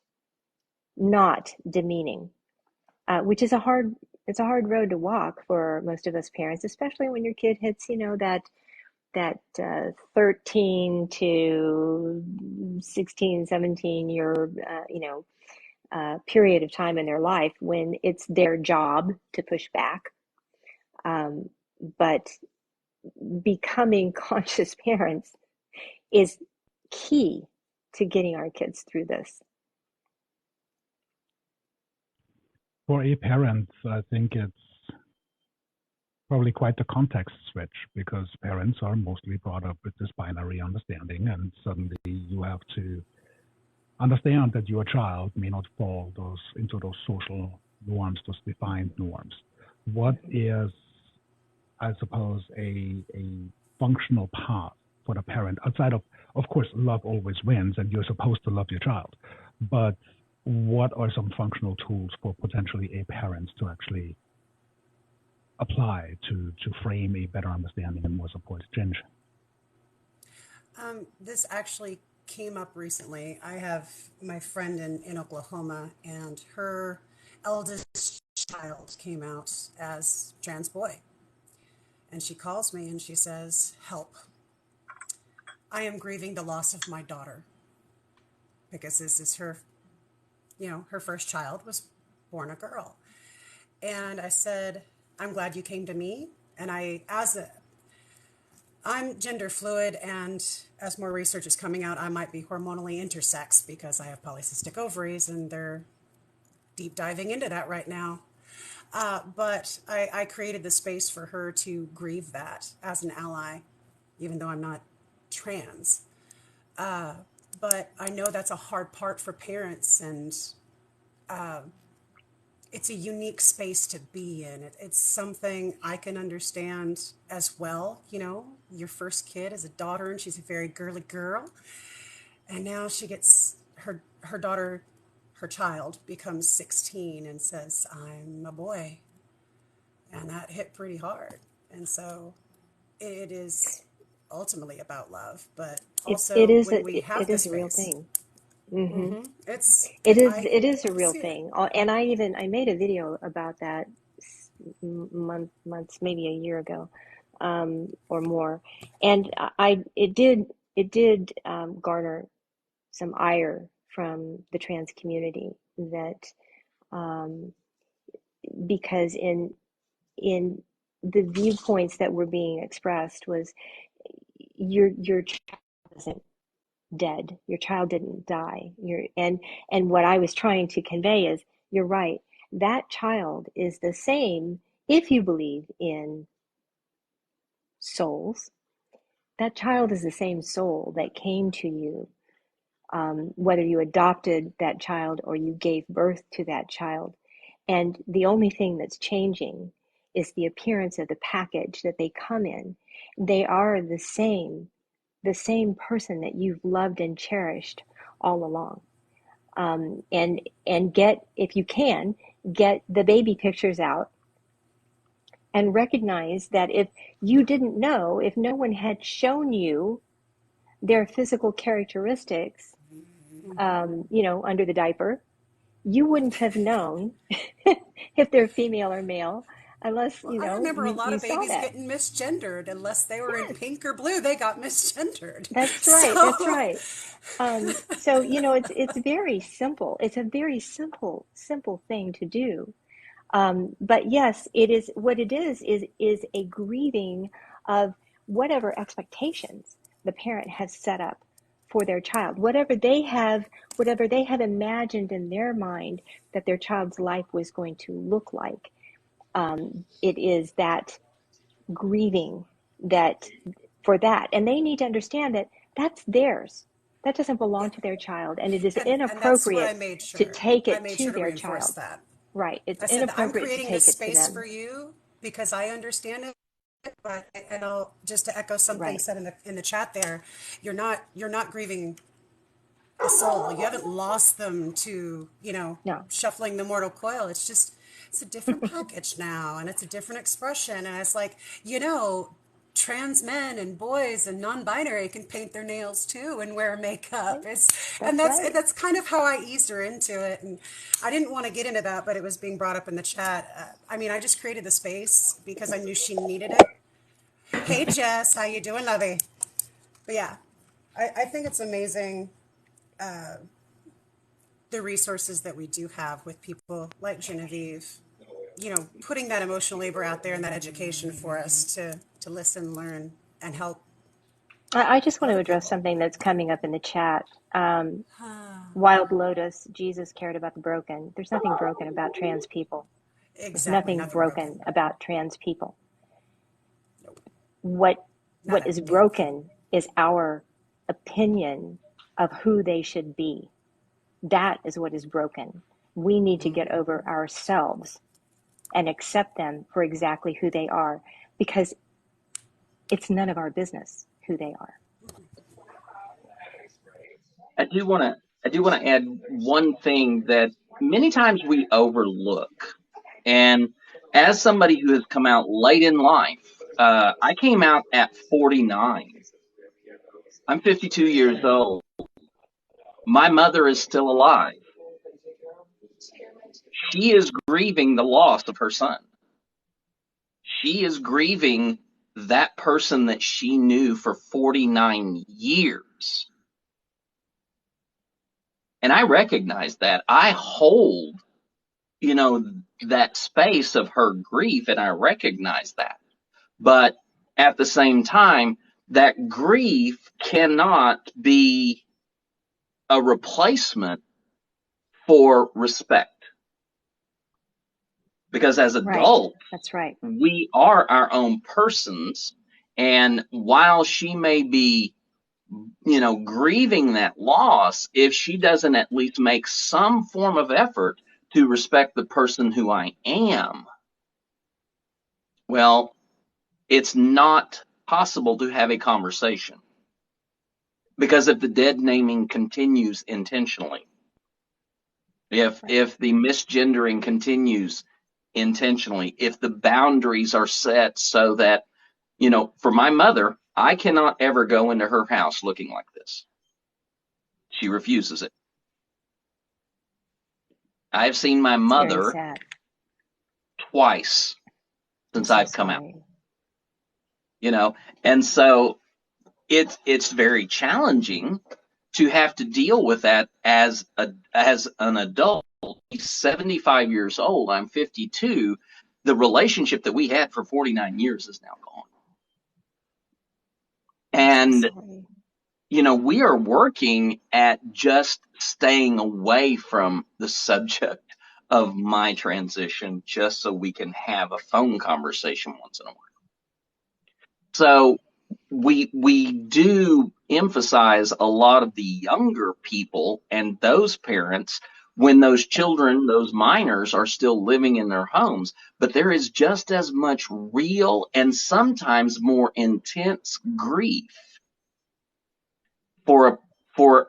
demeaning, which is a hard road to walk for most of us parents, especially when your kid hits, that 13 to 16, 17 year, period of time in their life when it's their job to push back. But becoming conscious parents is key to getting our kids through this. For a parent, I think it's probably quite a context switch, because parents are mostly brought up with this binary understanding, and suddenly you have to understand that your child may not fall into those social norms, those defined norms. What is, I suppose, a functional path for the parent outside of course, love always wins, and you're supposed to love your child. But what are some functional tools for potentially a parent to actually apply to frame a better understanding and more support? Ginge. This actually came up recently. I have my friend in Oklahoma, and her eldest child came out as trans boy. And she calls me and she says, "Help. I am grieving the loss of my daughter." Because this is her, her first child was born a girl. And I said, "I'm glad you came to me." And I'm gender fluid, and as more research is coming out, I might be hormonally intersex because I have polycystic ovaries, and they're deep diving into that right now. But I created the space for her to grieve that as an ally, even though I'm not trans. But I know that's a hard part for parents, and it's a unique space to be in. It's something I can understand as well. Your first kid is a daughter, and she's a very girly girl. And now she gets her daughter, her child becomes 16 and says, "I'm a boy." And that hit pretty hard. And so it is ultimately about love, but also it is when we have the a real space. thing. Mm-hmm. It is a real thing. And I made a video about that months, maybe a year ago, or more. And it did garner some ire from the trans community, that because in the viewpoints that were being expressed was, your child isn't dead, your child didn't die. And what I was trying to convey is, you're right, that child is the same. If you believe in souls, that child is the same soul that came to you, whether you adopted that child or you gave birth to that child. And the only thing that's changing is the appearance of the package that they come in. They are the same person that you've loved and cherished all along. And get, if you can, get the baby pictures out and recognize that if you didn't know, if no one had shown you their physical characteristics, under the diaper, you wouldn't have known if they're female or male, unless, Well, I remember a lot you of saw babies that. getting misgendered. Unless they were in Yes, pink or blue, they got misgendered. that's right. That's So, right. So, it's very simple. It's a very simple thing to do. But yes, it is what it is a grieving of whatever expectations the parent has set up for their child, whatever they have imagined in their mind that their child's life was going to look like. It is that grieving that for that, and they need to understand that that's theirs. That doesn't yeah, belong to their child, and it is and that's what I inappropriate made to sure. take I it made to sure to their reinforce child. that. Right. It's I said, I'm inappropriate to creating this take it to space them. for you because I understand it. But and I'll just to echo something Right. said in the chat there, you're not grieving the soul. You haven't lost them to, No. shuffling the mortal coil. It's a different package now and it's a different expression. And it's like, trans men and boys and non-binary can paint their nails too and wear makeup. And That's right. that's kind of how I eased her into it. And I didn't want to get into that, but it was being brought up in the chat. I just created the space because I knew she needed it. Hey Jess, how you doing, lovey? But yeah, I think it's amazing the resources that we do have with people like Genevieve, putting that emotional labor out there and that education for us to listen, learn, and help I just want to other address people. something that's coming up in the chat. Wild Lotus, Jesus cared about the broken. There's nothing broken about trans people. There's Exactly, nothing nothing broken. broken about trans people. Nope, What not what a is damn thing. broken is our opinion of who they should be. That is what is broken. We need to get over ourselves and accept them for exactly who they are, because it's none of our business who they are. I do want to add one thing that many times we overlook. And as somebody who has come out late in life, I came out at 49. I'm 52 years old. My mother is still alive. She is grieving the loss of her son. She is grieving that person that she knew for 49 years. And I recognize that. I hold, that space of her grief, and I recognize that. But at the same time, that grief cannot be a replacement for respect. Because as Right. adults, That's right. we are our own persons. And while she may be, grieving that loss, if she doesn't at least make some form of effort to respect the person who I am, well, it's not possible to have a conversation. Because if the dead naming continues intentionally, if the misgendering continues intentionally, if the boundaries are set so that, for my mother, I cannot ever go into her house looking like this. She refuses it. I've seen my It's very mother sad. twice I'm since so I've come out, sorry. and so it's very challenging to have to deal with that as an adult. He's 75 years old. I'm 52. The relationship that we had for 49 years is now gone. I'm so And, sorry. we are working at just staying away from the subject of my transition just so we can have a phone conversation once in a while. So we do emphasize a lot of the younger people and those parents when those children, those minors, are still living in their homes. But there is just as much real and sometimes more intense grief for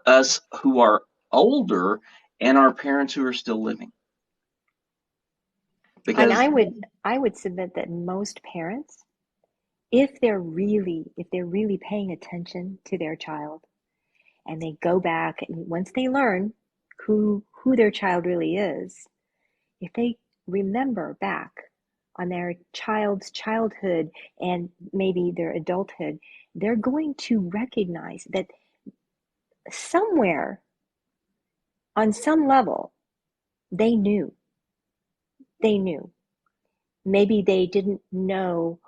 us who are older and our parents who are still living. And Because I would submit that most parents, if they're really paying attention to their child, and they go back, and once they learn who their child really is, if they remember back on their child's childhood and maybe their adulthood, they're going to recognize that somewhere on some level, they knew. Maybe they didn't know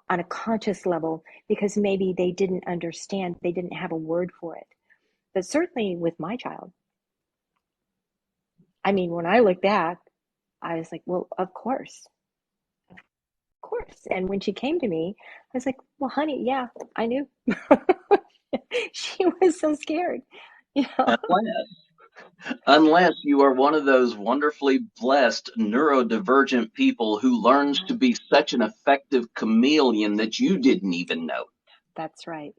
on a conscious level because maybe they didn't understand, they didn't have a word for it. But certainly with my child, I mean, when I look back, I was like, well, of course. And when she came to me, I was like, well, honey, yeah, I knew. She was so scared. Unless you are one of those wonderfully blessed neurodivergent people who learns to be such an effective chameleon that you didn't even know. That's right.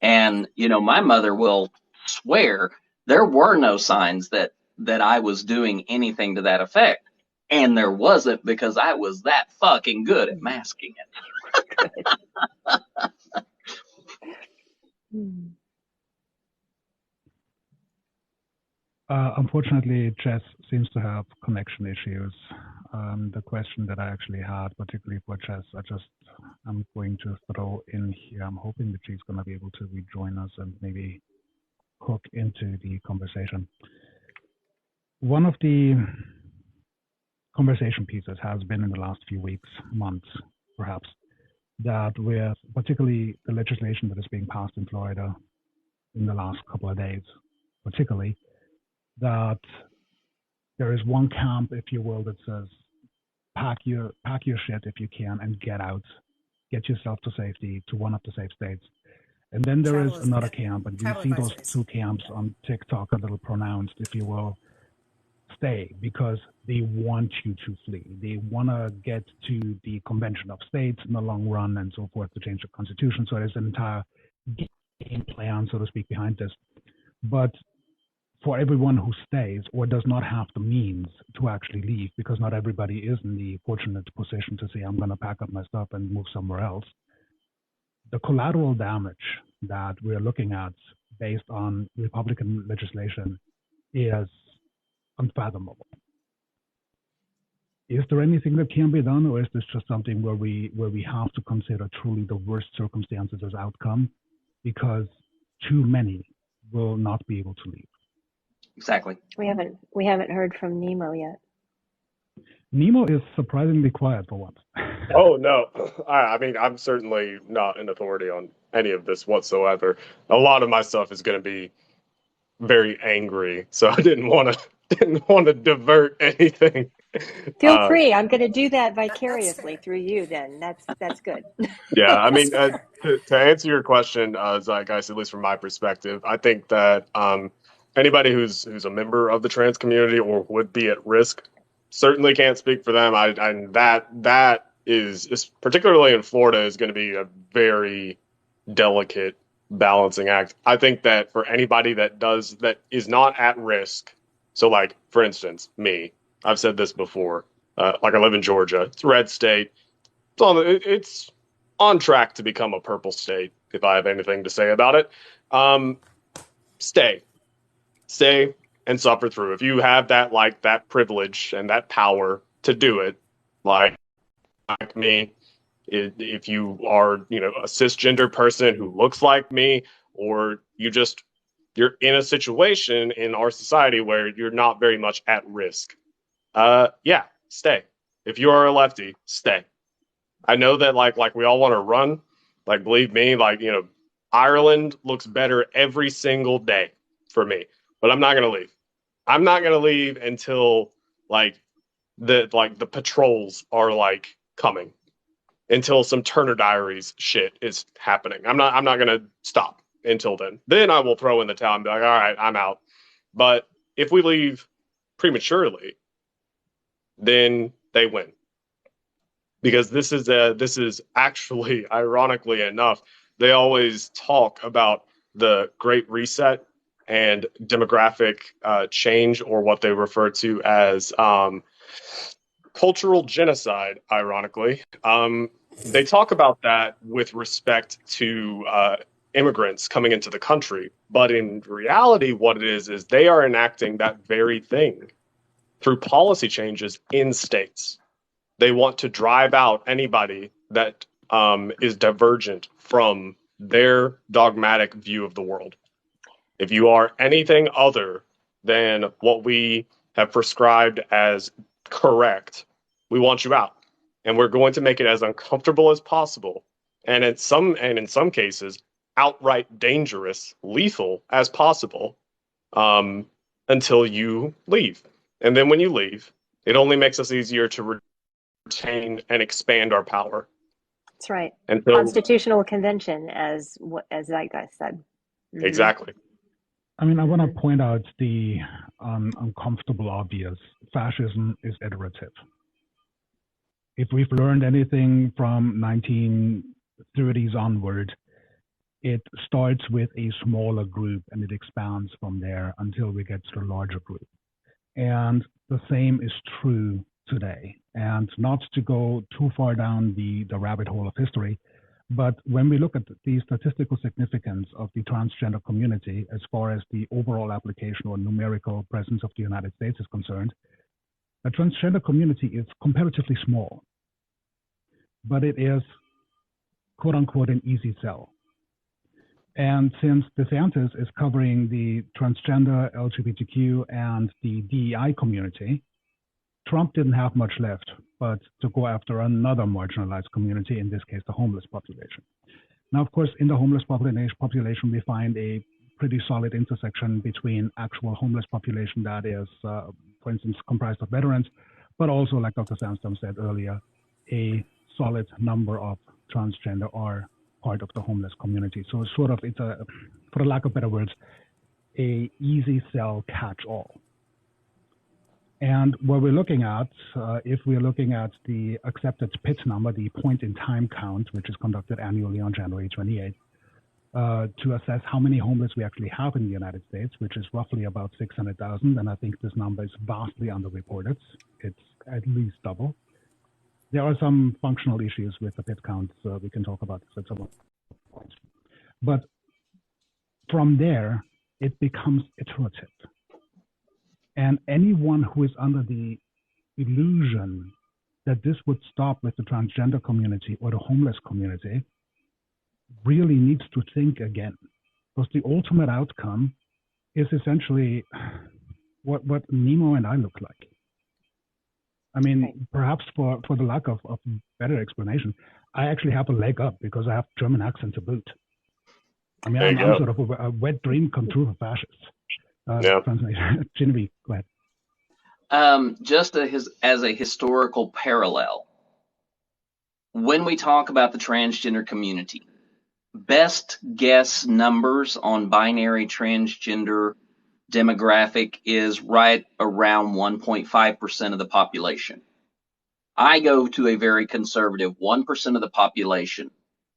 And, my mother will swear there were no signs that I was doing anything to that effect. And there wasn't, because I was that fucking good at masking it. Unfortunately, Jess seems to have connection issues. The question that I actually had, particularly for Jess, I'm going to throw in here. I'm hoping that she's going to be able to rejoin us and maybe hook into the conversation. One of the conversation pieces has been in the last few weeks, months, perhaps, that with particularly the legislation that is being passed in Florida in the last couple of days, particularly, that there is one camp, if you will, that says, pack your shit if you can and get out, get yourself to safety, to one of the safe states. And then there is another camp, and we see those two camps on TikTok a little pronounced, if you will, stay, because they want you to flee. They want to get to the Convention of States in the long run and so forth to change the Constitution. So there's an entire game plan, so to speak, behind this. But for everyone who stays or does not have the means to actually leave, because not everybody is in the fortunate position to say, I'm going to pack up my stuff and move somewhere else, the collateral damage that we're looking at based on Republican legislation is unfathomable. Is there anything that can be done, or is this just something where we have to consider truly the worst circumstances as outcome, because too many will not be able to leave? Exactly. We haven't heard from Nemo yet. Nemo is surprisingly quiet for once. Oh, no. I mean, I'm certainly not an authority on any of this whatsoever. A lot of my stuff is going to be very angry, so I didn't want to divert anything. Feel free. I'm going to do that vicariously through you. Then that's good. Yeah, I mean, to answer your question, Zeitgeist, at least from my perspective, I think that anybody who's a member of the trans community or would be at risk, certainly can't speak for them. That is particularly in Florida, is going to be a very delicate balancing act. I think that for anybody that is not at risk, so like for instance me, I've said this before, like I live in Georgia, it's a red state, it's on track to become a purple state if I have anything to say about it. Stay and suffer through. If you have that privilege and that power to do it, like me, if you are, a cisgender person who looks like me, or you're in a situation in our society where you're not very much at risk, stay. If you are a lefty, stay. I know that like we all want to run, like believe me, Ireland looks better every single day for me, but I'm not going to leave. I'm not going to leave until the patrols are coming, until some Turner Diaries shit is happening. I'm not going to stop until then. Then I will throw in the towel and be like, all right, I'm out. But if we leave prematurely, then they win. Because this is actually, ironically enough, they always talk about the Great Reset and demographic change, or what they refer to as cultural genocide, ironically. They talk about that with respect to immigrants coming into the country. But in reality, what it is they are enacting that very thing through policy changes in states. They want to drive out anybody that is divergent from their dogmatic view of the world. If you are anything other than what we have prescribed as correct, we want you out. And we're going to make it as uncomfortable as possible. And in some cases, outright dangerous, lethal as possible, until you leave. And then when you leave, it only makes us easier to retain and expand our power. That's right. And so, Constitutional convention, as Zeitgeist said. Mm-hmm. Exactly. I mean, I want to point out the uncomfortable obvious. Fascism is iterative. If we've learned anything from 1930s onward, it starts with a smaller group and it expands from there until we get to a larger group. And the same is true today. And not to go too far down the rabbit hole of history, but when we look at the statistical significance of the transgender community as far as the overall application or numerical presence of the United States is concerned, the transgender community is comparatively small, but it is, quote unquote, an easy sell. And since DeSantis is covering the transgender, LGBTQ, and the DEI community, Trump didn't have much left but to go after another marginalized community, in this case, the homeless population. Now, of course, in the homeless population, we find a pretty solid intersection between actual homeless population that is, for instance, comprised of veterans, but also, like Dr. Sandstorm said earlier, a solid number of transgender are part of the homeless community. So it's sort of, it's a, for lack of better words, a easy sell catch-all. And what we're looking at, if we're looking at the accepted PIT number, the point in time count, which is conducted annually on January 28th, to assess how many homeless we actually have in the United States, which is roughly about 600,000. And I think this number is vastly underreported. It's at least double. There are some functional issues with the PIT count, so we can talk about this at some point. But from there, it becomes iterative. And anyone who is under the illusion that this would stop with the transgender community or the homeless community really needs to think again. Because the ultimate outcome is essentially what Nemo and I look like. I mean, perhaps for the lack of better explanation, I actually have a leg up because I have German accent to boot. I mean, I'm sort of a wet dream come true for fascists. Genevieve, go ahead. Just as a historical parallel, when we talk about the transgender community, best guess numbers on binary transgender demographic is right around 1.5% of the population. I go to a very conservative 1% of the population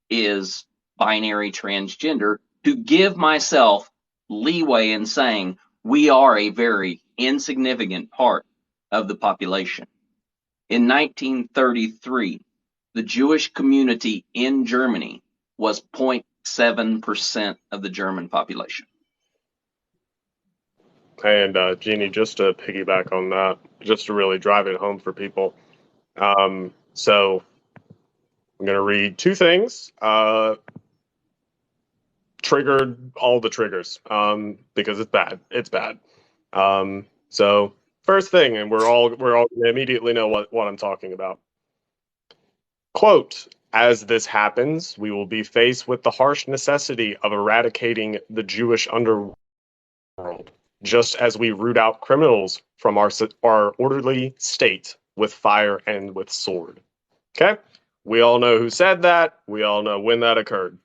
is binary transgender to give myself leeway in saying we are a very insignificant part of the population. In 1933, the Jewish community in Germany was 0.7% of the German population. And Jeannie, just to piggyback on that, just to really drive it home for people. So I'm going to read two things. Triggered all the triggers because it's bad. It's bad. So first thing, and we're all going to immediately know what I'm talking about. Quote, as this happens, we will be faced with the harsh necessity of eradicating the Jewish underworld, just as we root out criminals from our orderly state with fire and with sword. Okay? We all know who said that. We all know when that occurred.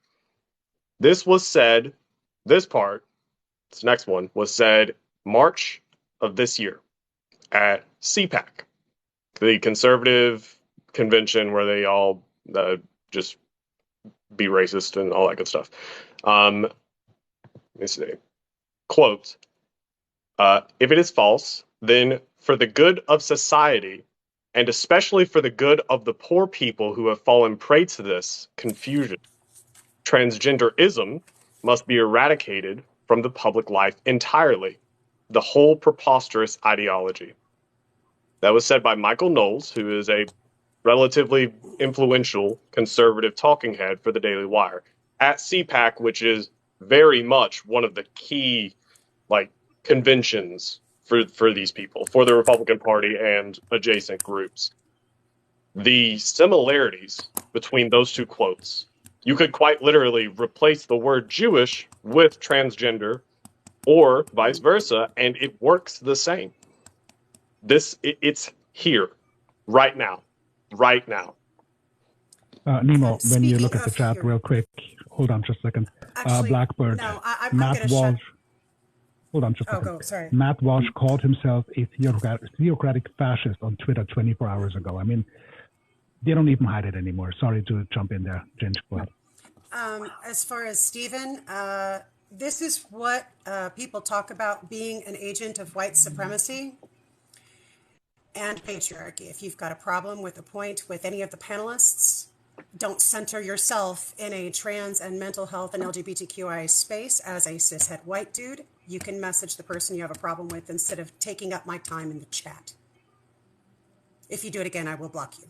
This was said, this next one, was said March of this year at CPAC, the conservative convention where they all just be racist and all that good stuff. Let me see. Quote, if it is false, then for the good of society, and especially for the good of the poor people who have fallen prey to this confusion, transgenderism must be eradicated from the public life entirely, the whole preposterous ideology. That was said by Michael Knowles, who is a relatively influential conservative talking head for the Daily Wire at CPAC, which is very much one of the key like conventions for these people, for the Republican Party and adjacent groups. The similarities between those two quotes, you could quite literally replace the word Jewish with transgender or vice versa, and it works the same. It's here, right now. Nemo, when you Speaking look at the of chat here, real quick, hold on just a second. actually, Blackbird, no, I'm Matt going to Walsh, shut. hold on just a Oh, second. go. Sorry. Matt Walsh called himself a theocratic fascist on Twitter 24 hours ago. I mean, they don't even hide it anymore. Sorry to jump in there, Ginge. Go ahead. As far as Stephen, this is what people talk about being an agent of white supremacy and patriarchy. If you've got a problem with a point with any of the panelists, don't center yourself in a trans and mental health and LGBTQI space as a cishet white dude. You can message the person you have a problem with instead of taking up my time in the chat. If you do it again, I will block you.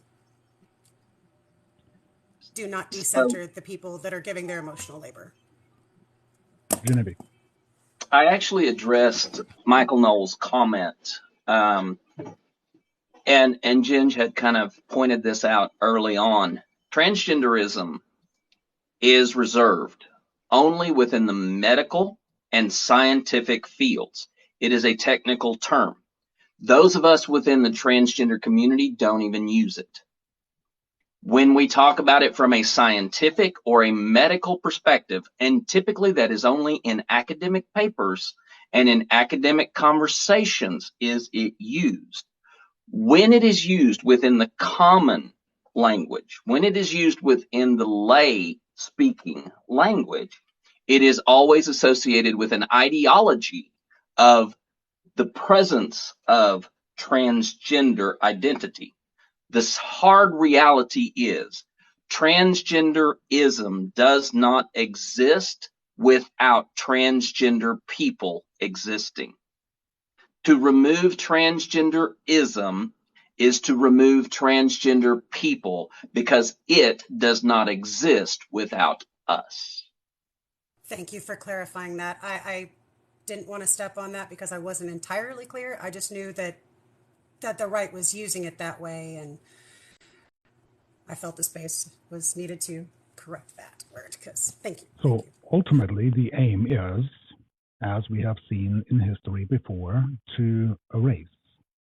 Do not decenter the people that are giving their emotional labor. Genevieve. I actually addressed Michael Knowles' comment, and Ginge had kind of pointed this out early on. Transgenderism is reserved only within the medical and scientific fields. It is a technical term. Those of us within the transgender community don't even use it. When we talk about it from a scientific or a medical perspective, and typically that is only in academic papers and in academic conversations is it used. When it is used within the common language, when it is used within the lay speaking language, it is always associated with an ideology of the presence of transgender identity. This hard reality is transgenderism does not exist without transgender people existing. To remove transgenderism is to remove transgender people because it does not exist without us. Thank you for clarifying that. I didn't want to step on that because I wasn't entirely clear. I just knew that the right was using it that way, and I felt the space was needed to correct that word. Because thank you. So ultimately, the aim is, as we have seen in history before, to erase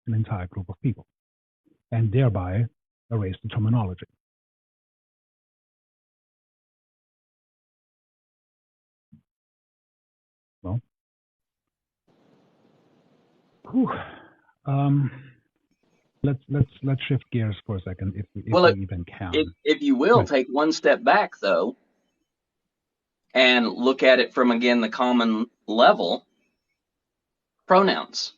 an entire group of people and thereby erase the terminology. Well, let's shift gears for a second, if we even can. If you will, take one step back though, and look at it from again the common level. Pronouns.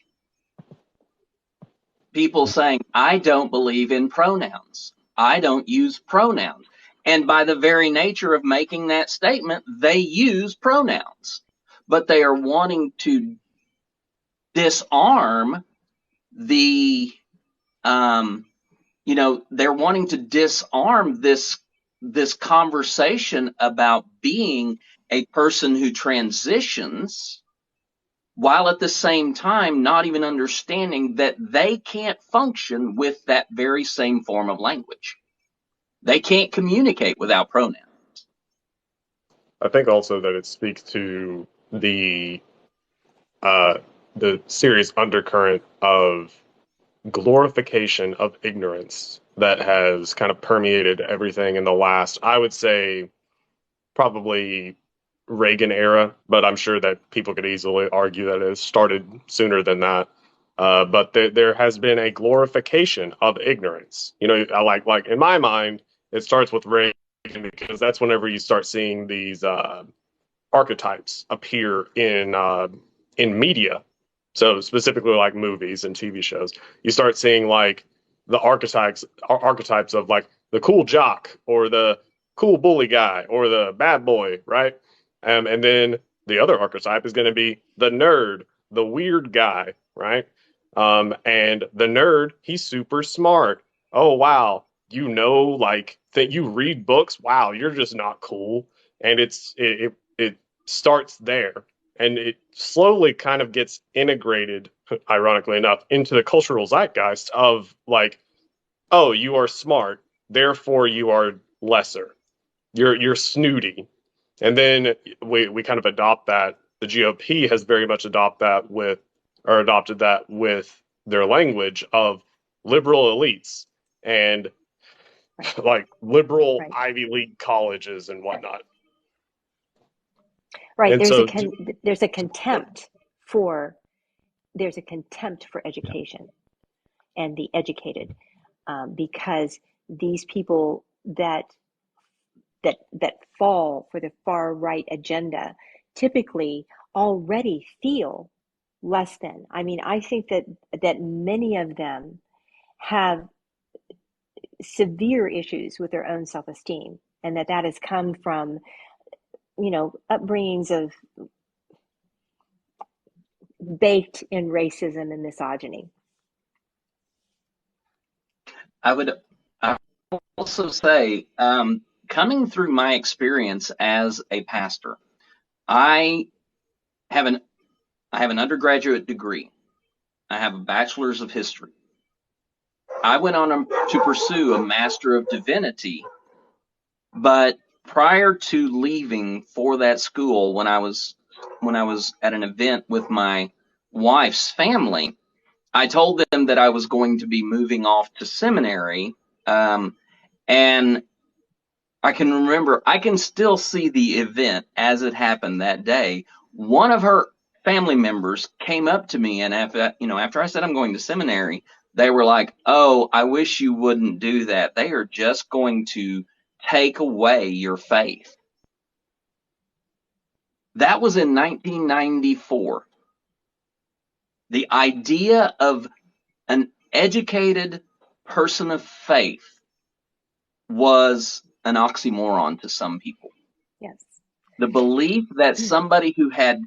People saying, I don't believe in pronouns. I don't use pronouns. And by the very nature of making that statement, they use pronouns. But they are wanting to disarm the, they're wanting to disarm this conversation about being a person who transitions, while at the same time not even understanding that they can't function with that very same form of language. They can't communicate without pronouns. I think also that it speaks to the serious undercurrent of glorification of ignorance that has kind of permeated everything in the last, I would say, probably Reagan era, but I'm sure that people could easily argue that it started sooner than that. But there has been a glorification of ignorance. You know, I like in my mind, it starts with Reagan because that's whenever you start seeing these archetypes appear in media. So specifically like movies and TV shows, you start seeing like the archetypes of like the cool jock or the cool bully guy or the bad boy, right? And then the other archetype is going to be the nerd, the weird guy, right? And the nerd, he's super smart. Oh, wow. like that you read books, wow, you're just not cool. And it starts there, and it slowly kind of gets integrated, ironically enough, into the cultural zeitgeist of like, oh, you are smart, therefore you are lesser. You're snooty. And then we kind of adopt that. The GOP has very much adopted that with their language of liberal elites and like liberal Ivy League colleges and whatnot. Right. And there's a contempt for education and the educated, because these people that fall for the far right agenda typically already feel less than. I mean, I think that many of them have severe issues with their own self-esteem, and that has come from, upbringings of baked in racism and misogyny. I would also say, coming through my experience as a pastor, I have an undergraduate degree. I have a bachelor's of history. I went on to pursue a Master of Divinity, but prior to leaving for that school, when I was at an event with my wife's family, I told them that I was going to be moving off to seminary, and I can still see the event as it happened that day. One of her family members came up to me, and after I said I'm going to seminary, they were like, "Oh, I wish you wouldn't do that. They are just going to take away your faith." That was in 1994. The idea of an educated person of faith was an oxymoron to some people. Yes. The belief that somebody who had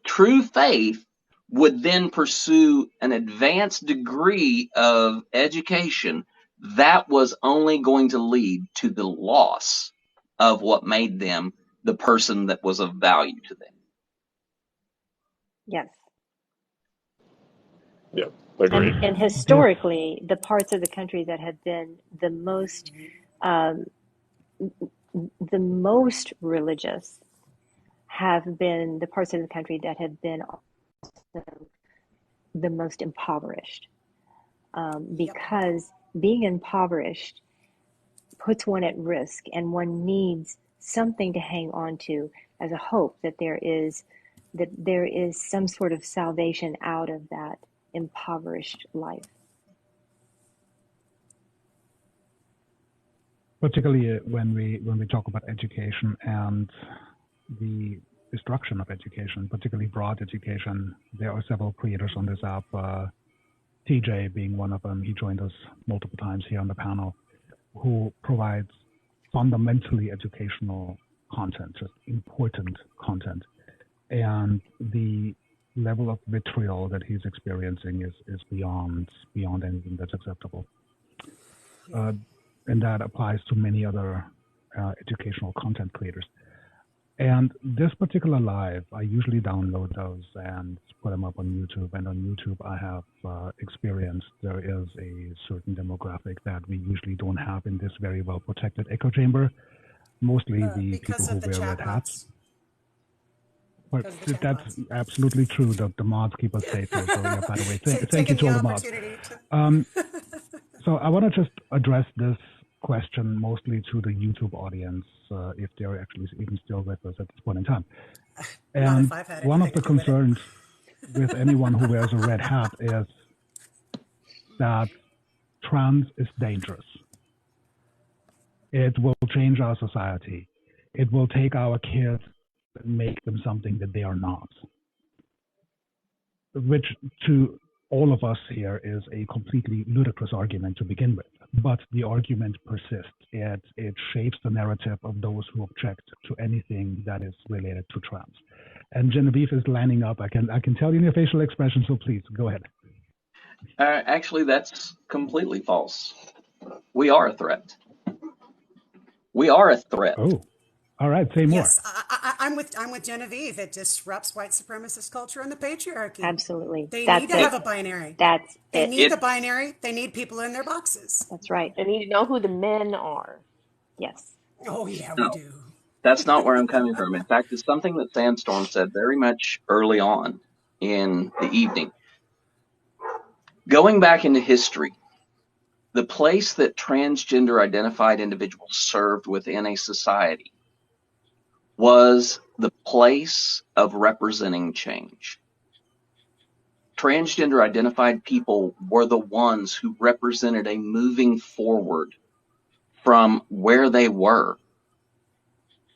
true faith would then pursue an advanced degree of education, that was only going to lead to the loss of what made them the person that was of value to them. Yes. Yeah, agreed. And historically, the parts of the country that have been the most religious have been the parts of the country that have been also the most impoverished, because being impoverished puts one at risk, and one needs something to hang on to as a hope that there is some sort of salvation out of that impoverished life. Particularly when we talk about education and the destruction of education, particularly broad education, there are several creators on this app, TJ being one of them. He joined us multiple times here on the panel, who provides fundamentally educational content, just important content. And the level of vitriol that he's experiencing is beyond anything that's acceptable. And that applies to many other educational content creators. And this particular live, I usually download those and put them up on YouTube. And on YouTube, I have experienced there is a certain demographic that we usually don't have in this very well protected echo chamber. Mostly the people who wear red hats. But that's absolutely true. The mods keep us safe here. So yeah, by the way, thank you to all the mods. So I want to just address this question mostly to the YouTube audience, if they're actually even still with us at this point in time. And one of the concerns with anyone who wears a red hat is that trans is dangerous. It will change our society. It will take our kids and make them something that they are not, which to all of us here is a completely ludicrous argument to begin with. But the argument persists. It shapes the narrative of those who object to anything that is related to trans. And Genevieve is lining up. I can tell you in your facial expression, so please go ahead. Actually, that's completely false. We are a threat. We are a threat. Oh, all right. Say more. Yes, I'm with Genevieve. It disrupts white supremacist culture and the patriarchy. Absolutely. They That's need to it. have a binary. That's They it. need the binary. They need people in their boxes. That's right. They need to know who the men are. Yes. Oh, yeah, we No, do. that's not where I'm coming from. In fact, it's something that Sandstorm said very much early on in the evening. Going back into history, the place that transgender identified individuals served within a society was the place of representing change. Transgender identified people were the ones who represented a moving forward from where they were.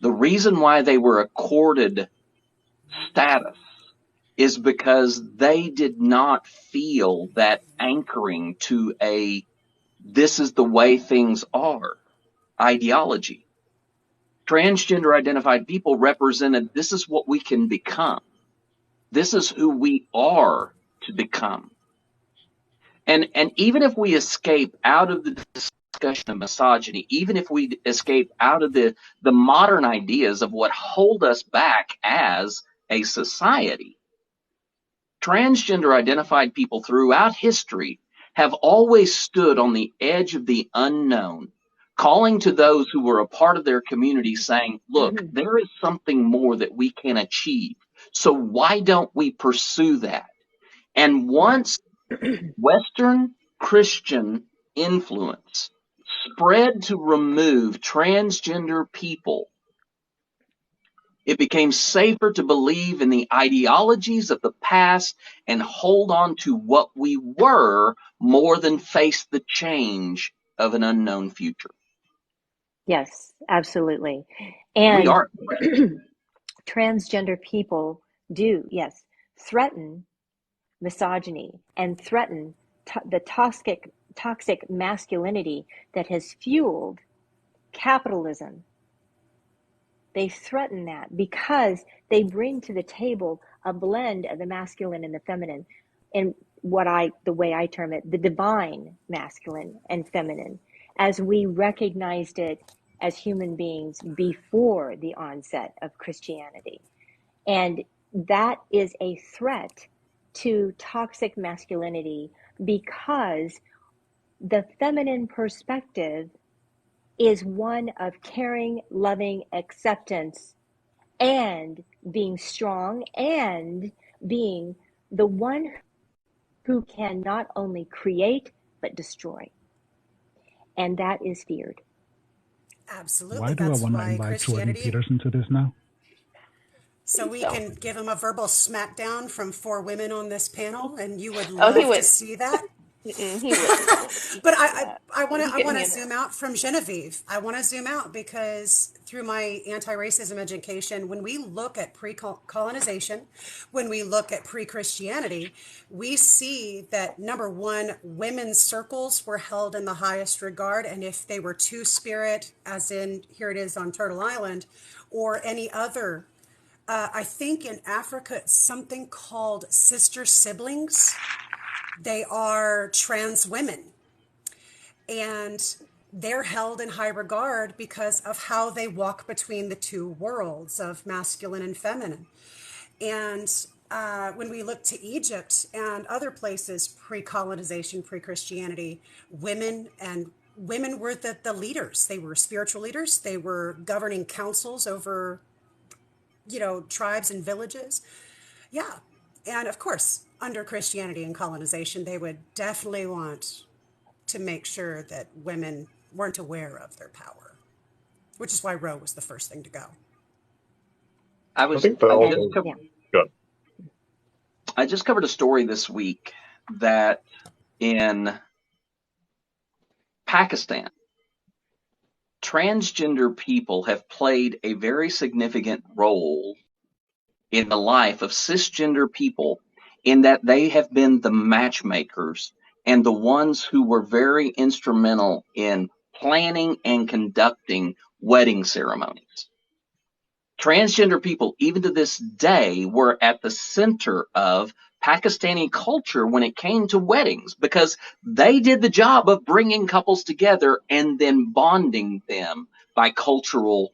The reason why they were accorded status is because they did not feel that anchoring to a "this is the way things are" ideology. Transgender identified people represented "this is what we can become. This is who we are to become." And even if we escape out of the discussion of misogyny, even if we escape out of the modern ideas of what hold us back as a society, transgender identified people throughout history have always stood on the edge of the unknown, calling to those who were a part of their community saying, look, there is something more that we can achieve. So why don't we pursue that? And once Western Christian influence spread to remove transgender people, it became safer to believe in the ideologies of the past and hold on to what we were more than face the change of an unknown future. Yes, absolutely. We And are. transgender people do, yes, threaten misogyny and threaten the toxic masculinity that has fueled capitalism. They threaten that because they bring to the table a blend of the masculine and the feminine, and the way I term it, the divine masculine and feminine, as we recognized it as human beings before the onset of Christianity. And that is a threat to toxic masculinity because the feminine perspective is one of caring, loving, acceptance, and being strong, and being the one who can not only create but destroy. And that is feared. Absolutely. Why do I That's want to why invite Jordan Christianity. Peterson to this now? So we can give him a verbal smackdown from 4 women on this panel, and you would He love would. to see that. He would. But I want Get to me in zoom out from Genevieve. I want to zoom out because through my anti-racism education, when we look at pre-colonization, when we look at pre-Christianity, we see that number one, women's circles were held in the highest regard. And if they were two-spirit, as in here it is on Turtle Island, or any other, I think in Africa, it's something called sister siblings. They are trans women, and they're held in high regard because of how they walk between the two worlds of masculine and feminine. And when we look to Egypt and other places, pre-colonization, pre-Christianity, women were the leaders. They were spiritual leaders. They were governing councils over, tribes and villages. Yeah. And of course, under Christianity and colonization, they would definitely want to make sure that women weren't aware of their power, which is why Roe was the first thing to go. I think that also, good. I just covered a story this week that in Pakistan, transgender people have played a very significant role in the life of cisgender people, in that they have been the matchmakers and the ones who were very instrumental in planning and conducting wedding ceremonies. Transgender people, even to this day, were at the center of Pakistani culture when it came to weddings, because they did the job of bringing couples together and then bonding them by cultural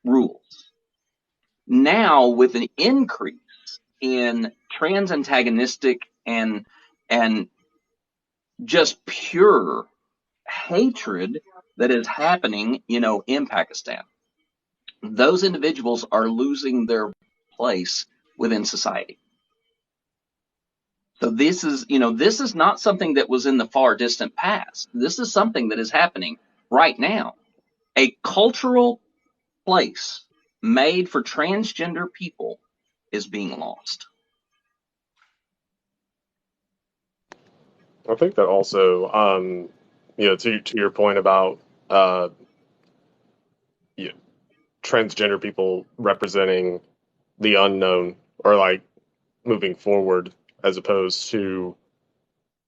rules. Now, with an increase in trans antagonistic and just pure hatred that is happening, in Pakistan, those individuals are losing their place within society. So this is not something that was in the far distant past. This is something that is happening right now. A cultural place made for transgender people is being lost. I think that also, to your point about transgender people representing the unknown, or like moving forward, as opposed to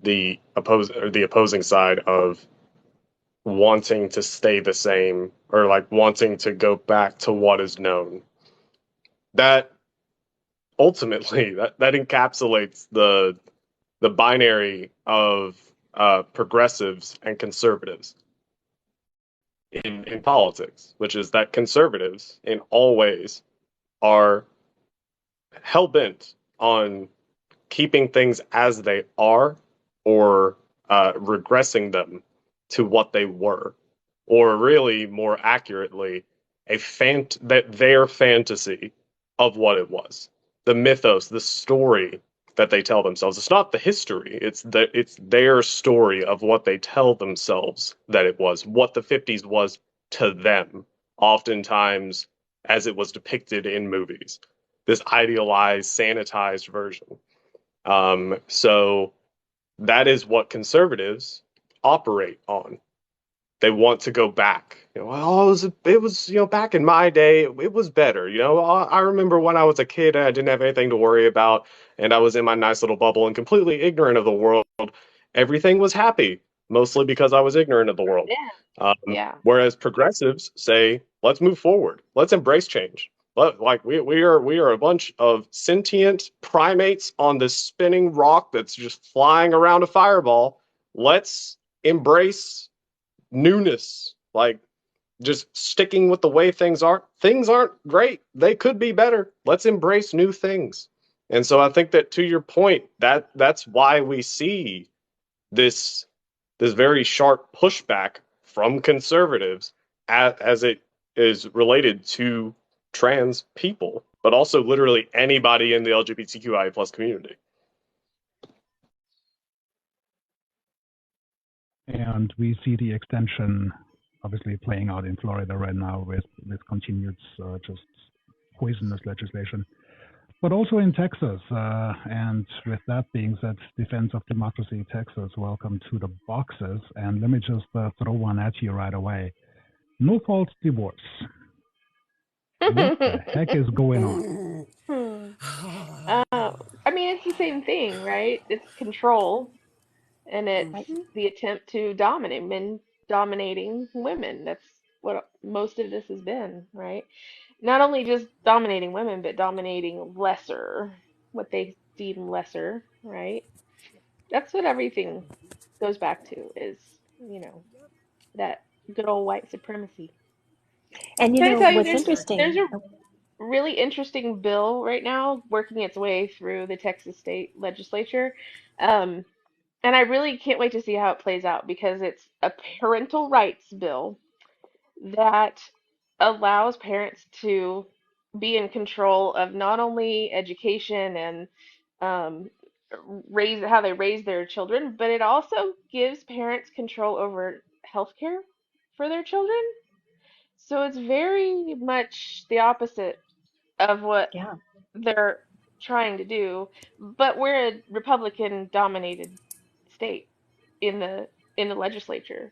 the opposing side of wanting to stay the same, or like wanting to go back to what is known. That ultimately that encapsulates the binary of progressives and conservatives in politics, which is that conservatives in all ways are hell bent on keeping things as they are, or regressing them to what they were, or really more accurately, their fantasy of what it was, the mythos, the story that they tell themselves. It's not the history; it's their story of what they tell themselves that it was, what the 50s was to them, oftentimes as it was depicted in movies. This idealized, sanitized version. So that is what conservatives operate on. They want to go back. It was back in my day, it was better. I remember when I was a kid and I didn't have anything to worry about, and I was in my nice little bubble and completely ignorant of the world. Everything was happy, mostly because I was ignorant of the world. Yeah. Whereas progressives say, let's move forward. Let's embrace change. We are a bunch of sentient primates on this spinning rock that's just flying around a fireball. Let's embrace newness. Like, just sticking with the way things are. Things aren't great. They could be better. Let's embrace new things. And so I think that, to your point, that's why we see this very sharp pushback from conservatives as it is related to trans people, but also literally anybody in the LGBTQIA plus community. And we see the extension obviously playing out in Florida right now with continued just poisonous legislation, but also in Texas. And with that being said, Defense of Democracy Texas, welcome to the boxes. And let me just throw one at you right away. No fault divorce. What the heck is going on? I mean, it's the same thing, right? It's control, and it's the attempt to dominate men, dominating women. That's what most of this has been, right? Not only just dominating women, but dominating lesser, what they deem lesser, right? That's what everything goes back to is, you know, that good old white supremacy. And Can I tell you, what's there's interesting? a really interesting bill right now working its way through the Texas state legislature. Um, and I really can't wait to see how it plays out because it's a parental rights bill that allows parents to be in control of not only education and um, raise how they raise their children, but it also gives parents control over healthcare for their children. So it's very much the opposite of what Yeah. they're trying to do, but we're a Republican dominated state in the legislature.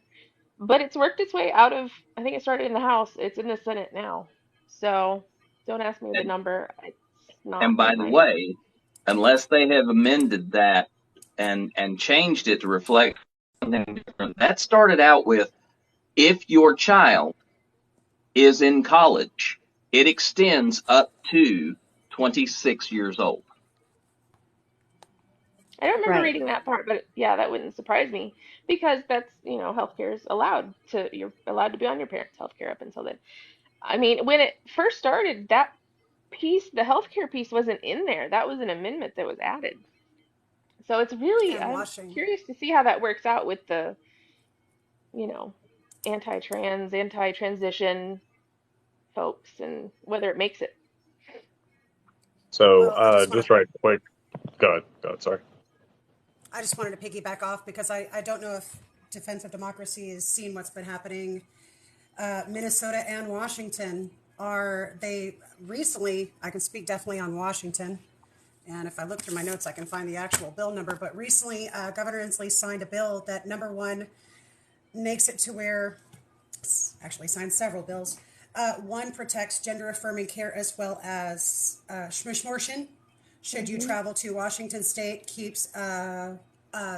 But it's worked its way out of, I think it started in the House. It's in the Senate now. So don't ask me the And, number. It's not and by in the my way, unless they have amended that and changed it to reflect something different, that started out with, if your child is in college, it extends up to 26 years old. I don't remember Right. reading that part, but yeah, that wouldn't surprise me because that's, healthcare is you're allowed to be on your parents' healthcare up until then. I mean, when it first started, that piece, the healthcare piece wasn't in there. That was an amendment that was added. So it's really, And I'm washing. curious to see how that works out with the, you know, anti-trans, anti-transition folks and whether it makes it. So Well, I just want just to right quick. Go ahead. Go ahead. Sorry. I just wanted to piggyback off because I don't know if Defense of Democracy has seen what's been happening. Minnesota and Washington they recently, I can speak definitely on Washington, and if I look through my notes, I can find the actual bill number, but recently Governor Inslee signed a bill that, number one, makes it to where, actually signed several bills. One protects gender affirming care as well as schmishmortion. Should you travel to Washington State, keeps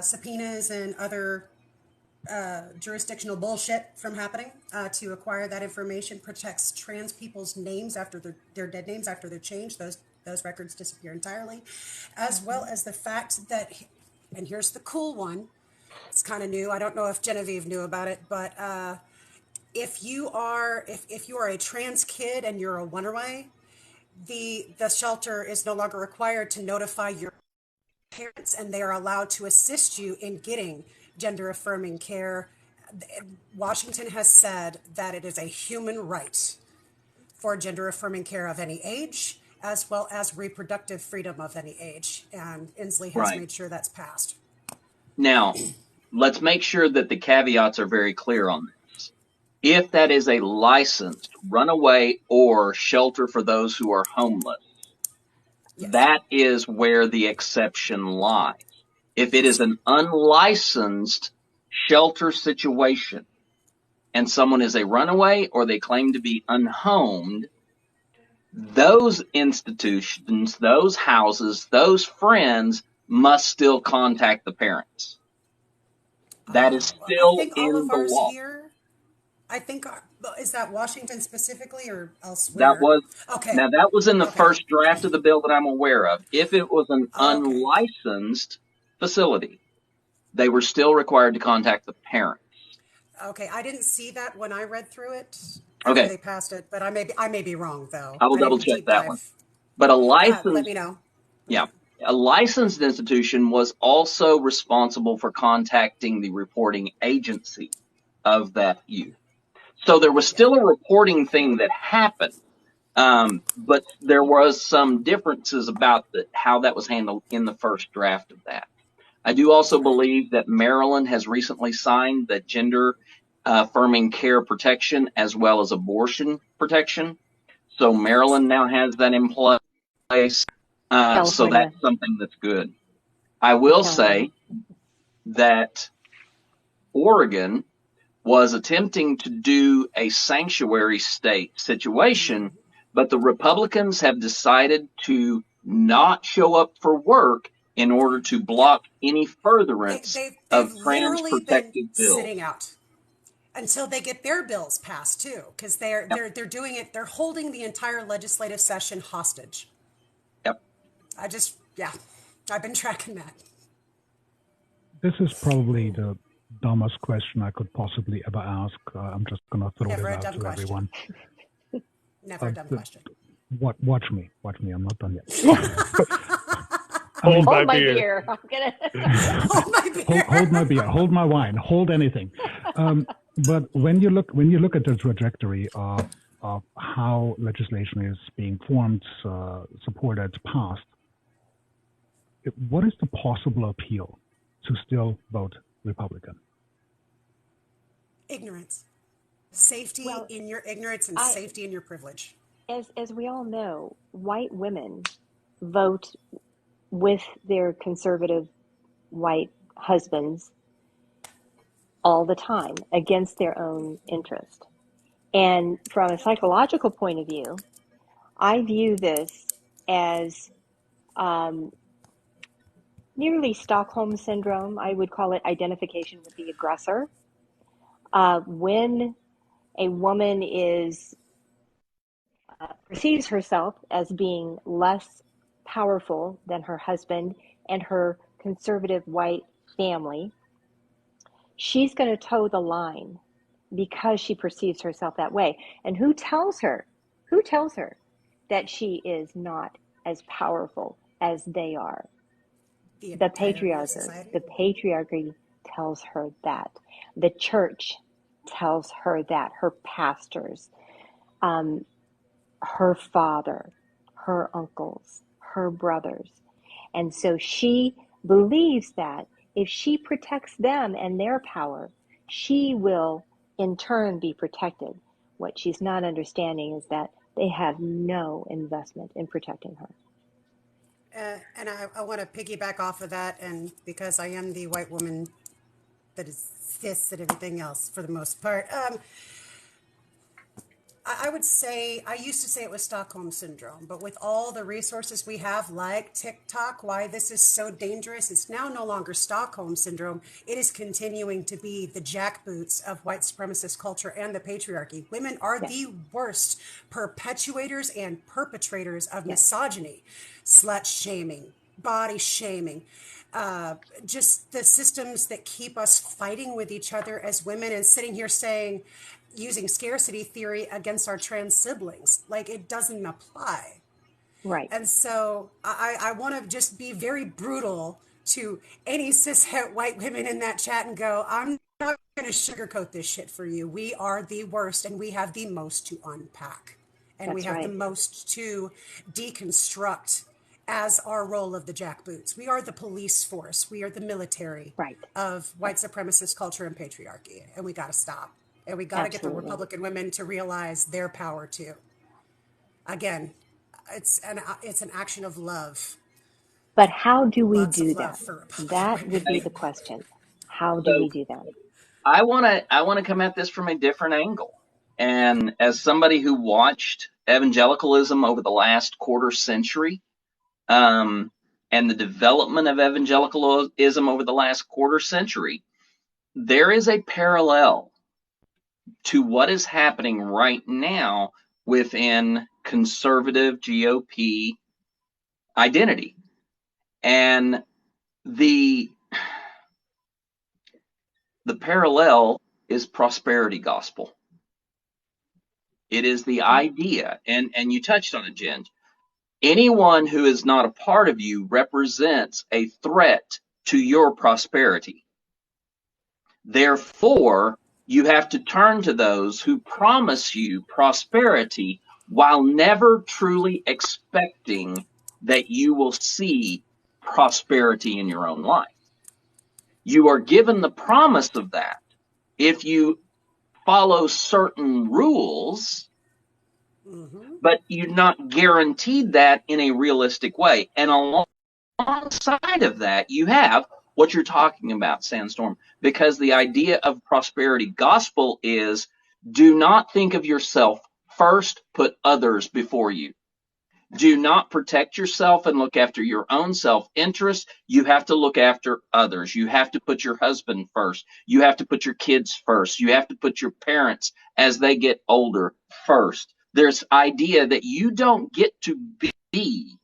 subpoenas and other jurisdictional bullshit from happening to acquire that information, protects trans people's names after their dead names after they're changed. Those records disappear entirely, as well as the fact that, and here's the cool one, it's kind of new. I don't know if Genevieve knew about it, but if you are a trans kid and you're a runaway, the shelter is no longer required to notify your parents, and they are allowed to assist you in getting gender affirming care. Washington has said that it is a human right for gender affirming care of any age, as well as reproductive freedom of any age. And Inslee has Right. made sure that's passed. Now, let's make sure that the caveats are very clear on this. If that is a licensed runaway or shelter for those who are homeless, Yes. that is where the exception lies. If it is an unlicensed shelter situation and someone is a runaway or they claim to be unhomed, those institutions, those houses, those friends must still contact the parents. That is I still think all in of the ours law. here, is that Washington specifically or That elsewhere? was Okay. Now that was in the Okay. first draft of the bill that I'm aware of. If it was an Okay. unlicensed facility, they were still required to contact the parent. Okay. I didn't see that when I read through it after Okay, they passed it, but I may be wrong though. I will I double didn't check deep that one. dive. But a Let licensed, me know. yeah, a licensed institution was also responsible for contacting the reporting agency of that youth. So there was still a reporting thing that happened, but there was some differences about how that was handled in the first draft of that. I do also believe that Maryland has recently signed the gender affirming care protection as well as abortion protection. So Maryland now has that in place. So California. that's something that's good. I will California. say that Oregon was attempting to do a sanctuary state situation, but the Republicans have decided to not show up for work in order to Yeah. block any furtherance They've of trans literally been protective bills. sitting out until they get their bills passed too, because Yep. they're doing it. They're holding the entire legislative session hostage. Yep. I've been tracking that. This is probably the dumbest question I could possibly ever ask. I'm just going to throw Never this a out dumb to question. everyone. Never a dumb question. Watch me. I'm not done yet. Hold Hold my my beer. beer. I'm gonna. Hold my beer. Hold my beer, hold my wine, hold anything. But when you look at the trajectory of how legislation is being formed, supported, passed, what is the possible appeal to still vote Republican? Ignorance, safety Well, in your ignorance, and I, safety in your privilege. as we all know, white women vote with their conservative white husbands all the time against their own interest. And from a psychological point of view, I view this as nearly Stockholm syndrome. I would call it identification with the aggressor. When a woman perceives herself as being less powerful than her husband, and her conservative white family, she's going to toe the line because she perceives herself that way. And who tells her that she is not as powerful as they are? The patriarchy. The patriarchy tells her that. The church tells her that. Her pastors, her father, her uncles, her brothers. And so she believes that if she protects them and their power, she will in turn be protected. What she's not understanding is that they have no investment in protecting her. And I want to piggyback off of that, and because I am the white woman that is cis and everything else for the most part, I would say, I used to say it was Stockholm Syndrome, but with all the resources we have, like TikTok, why this is so dangerous, it's now no longer Stockholm Syndrome. It is continuing to be the jackboots of white supremacist culture and the patriarchy. Women are the worst perpetuators and perpetrators of misogyny, slut shaming, body shaming. Just the systems that keep us fighting with each other as women and sitting here saying, using scarcity theory against our trans siblings, like it doesn't apply. Right. And so I want to just be very brutal to any cishet white women in that chat and go, I'm not going to sugarcoat this shit for you. We are the worst, and we have the most to unpack. And we have the most to deconstruct as our role of the jackboots. We are the police force. We are the military of white supremacist culture and patriarchy. And we got to stop. And we got to get the Republican women to realize their power too. Again, it's an action of love. But how do we do that? That would be the question. How do we do that? I want to come at this from a different angle. And as somebody who watched evangelicalism over the last quarter century, and the development of evangelicalism over the last quarter century, there is a parallel to what is happening right now within conservative GOP identity. And the parallel is prosperity gospel. It is the idea, and you touched on it, Jen. Anyone who is not a part of you represents a threat to your prosperity. Therefore, you have to turn to those who promise you prosperity while never truly expecting that you will see prosperity in your own life. You are given the promise of that if you follow certain rules, but you're not guaranteed that in a realistic way. And alongside of that, you have what you're talking about, Sandstorm, because the idea of prosperity gospel is do not think of yourself first, put others before you. Do not protect yourself and look after your own self-interest. You have to look after others. You have to put your husband first. You have to put your kids first. You have to put your parents as they get older first. There's idea that you don't get to be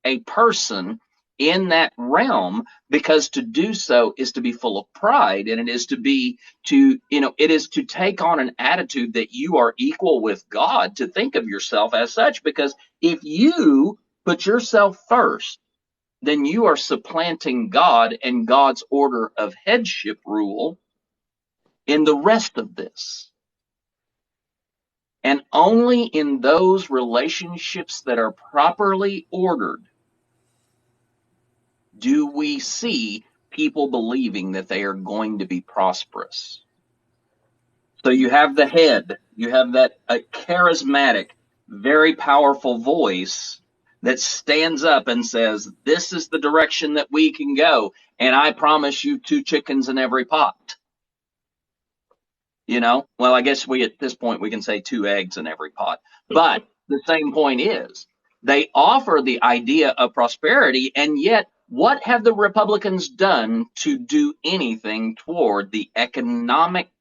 a person in that realm, because to do so is to be full of pride, and it is to take on an attitude that you are equal with God, to think of yourself as such, because if you put yourself first, then you are supplanting God and God's order of headship rule in the rest of this. And only in those relationships that are properly ordered do we see people believing that they are going to be prosperous. So you have the head, you have that charismatic, very powerful voice that stands up and says, this is the direction that we can go, and I promise you 2 chickens in every pot. Well, I guess at this point we can say 2 eggs in every pot. But the same point is, they offer the idea of prosperity, and yet what have the Republicans done to do anything toward the economic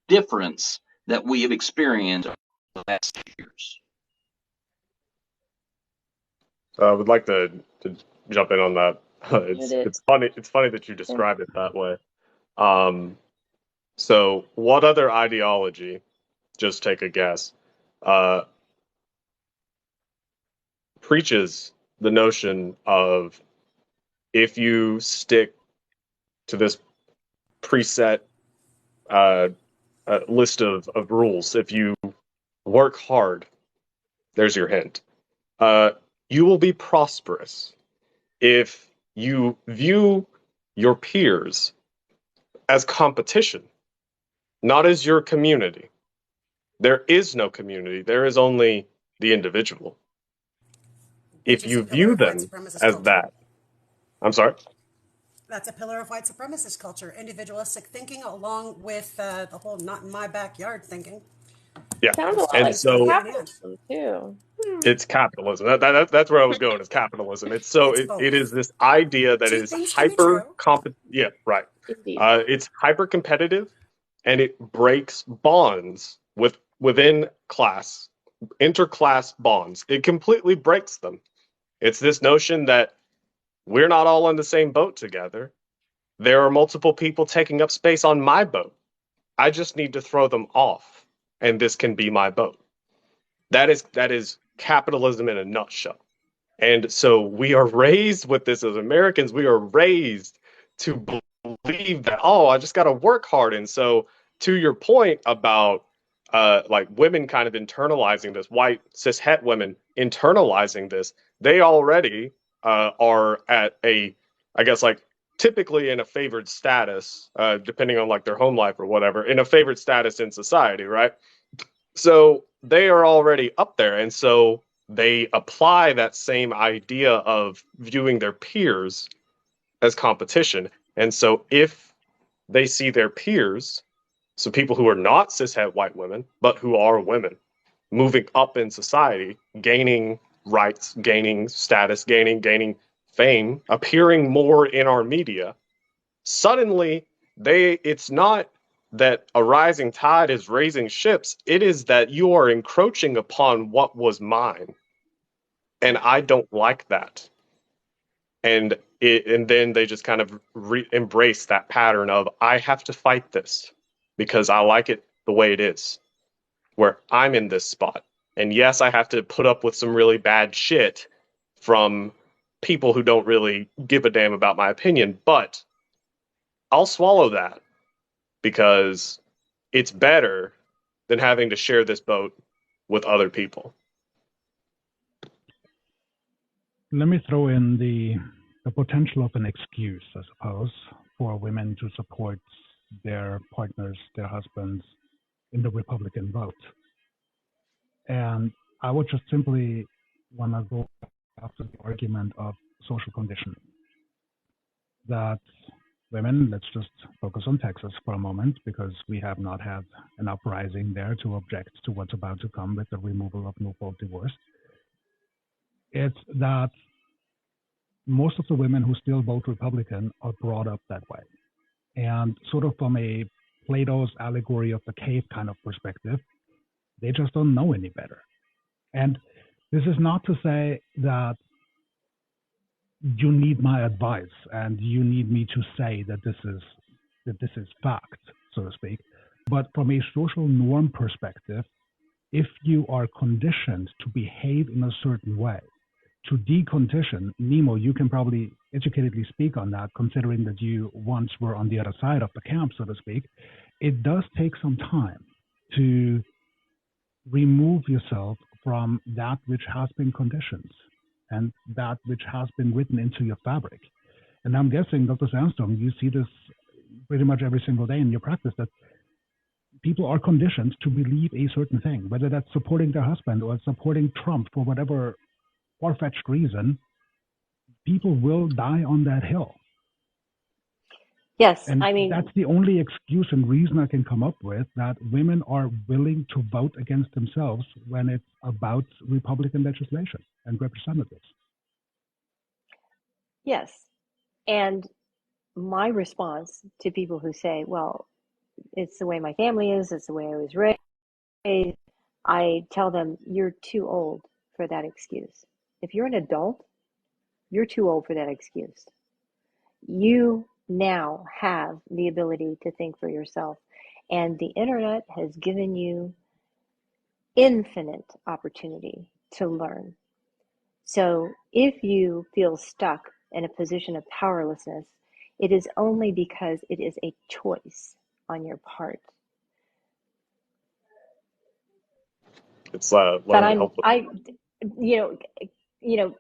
difference that we have experienced over the last years? I would like to jump in on that Muted. It's funny. It's funny that you describe it that way. Um, so what other ideology, just take a guess, uh, preaches the notion of if you stick to this preset uh, list of rules, if you work hard, there's your hint. Uh, you will be prosperous if you view your peers as competition, not as your community. There is no community, there is only the individual. Which If is a you pillar view of white them supremacist as culture. that, I'm sorry? That's a pillar of white supremacist culture, individualistic thinking, along with the whole "not in my backyard" thinking. Yeah. Sounds a Those lot two And like things go so hand in hand. capitalism too. it's capitalism. That's where I was going, is capitalism. It's so It's it is both. this idea that it Two is things can be true. yeah, right. Indeed. It's hyper competitive, and it breaks bonds within class, interclass bonds. It completely breaks them. It's this notion that we're not all in the same boat together. There are multiple people taking up space on my boat. I just need to throw them off, and this can be my boat. That is capitalism in a nutshell. And so we are raised with this as Americans. We are raised to believe that, oh, I just got to work hard. And so, to your point about like women kind of internalizing this, white cis het women internalizing this, they already are at a, I guess, like typically in a favored status, depending on like their home life or whatever, in a favored status in society, right? So they are already up there. And so they apply that same idea of viewing their peers as competition. And so if they see their peers, so people who are not cishet white women, but who are women, moving up in society, gaining rights, gaining status, gaining fame, appearing more in our media, suddenly it's not that a rising tide is raising ships, it is that you are encroaching upon what was mine, and I don't like that. And then they just kind of embrace that pattern of, I have to fight this because I like it the way it is, where I'm in this spot. And yes, I have to put up with some really bad shit from people who don't really give a damn about my opinion, but I'll swallow that because it's better than having to share this boat with other people. Let me throw in the potential of an excuse, I suppose, for women to support their partners, their husbands in the Republican vote. And I would just simply want to go after the argument of social conditioning. That women, let's just focus on Texas for a moment, because we have not had an uprising there to object to what's about to come with the removal of no-fault divorce. It's that most of the women who still vote Republican are brought up that way. And sort of from a Plato's allegory of the cave kind of perspective, they just don't know any better. And this is not to say that you need my advice and you need me to say that this is fact, so to speak. But from a social norm perspective, if you are conditioned to behave in a certain way, to decondition, Nemo, you can probably educatedly speak on that, considering that you once were on the other side of the camp, so to speak. It does take some time to remove yourself from that which has been conditioned and that which has been written into your fabric. And I'm guessing, Dr. Sandstorm, you see this pretty much every single day in your practice, that people are conditioned to believe a certain thing, whether that's supporting their husband or supporting Trump for whatever far-fetched reason. People will die on that hill. Yes, And I mean, that's the only excuse and reason I can come up with, that women are willing to vote against themselves when it's about Republican legislation and representatives. yes. And my response to people who say, well, it's the way my family is, it's the way I was raised, I tell them, you're too old for that excuse. If you're an adult, you're too old for that excuse. You now have the ability to think for yourself. And the internet has given you infinite opportunity to learn. So if you feel stuck in a position of powerlessness, it is only because it is a choice on your part. It's But learned helpless. you know,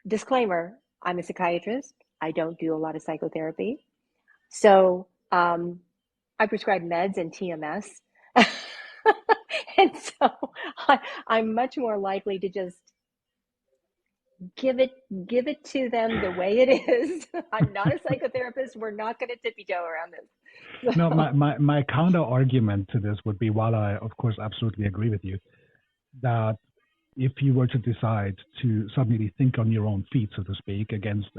disclaimer, I'm a psychiatrist. I don't do a lot of psychotherapy. So I prescribe meds and TMS. And so I'm much more likely to just give it to them the way it is. I'm not a psychotherapist. We're not going to tippy toe around this. No, So, my counter argument to this would be, while I, of course, absolutely agree with you, that if you were to decide to suddenly think on your own feet, so to speak, against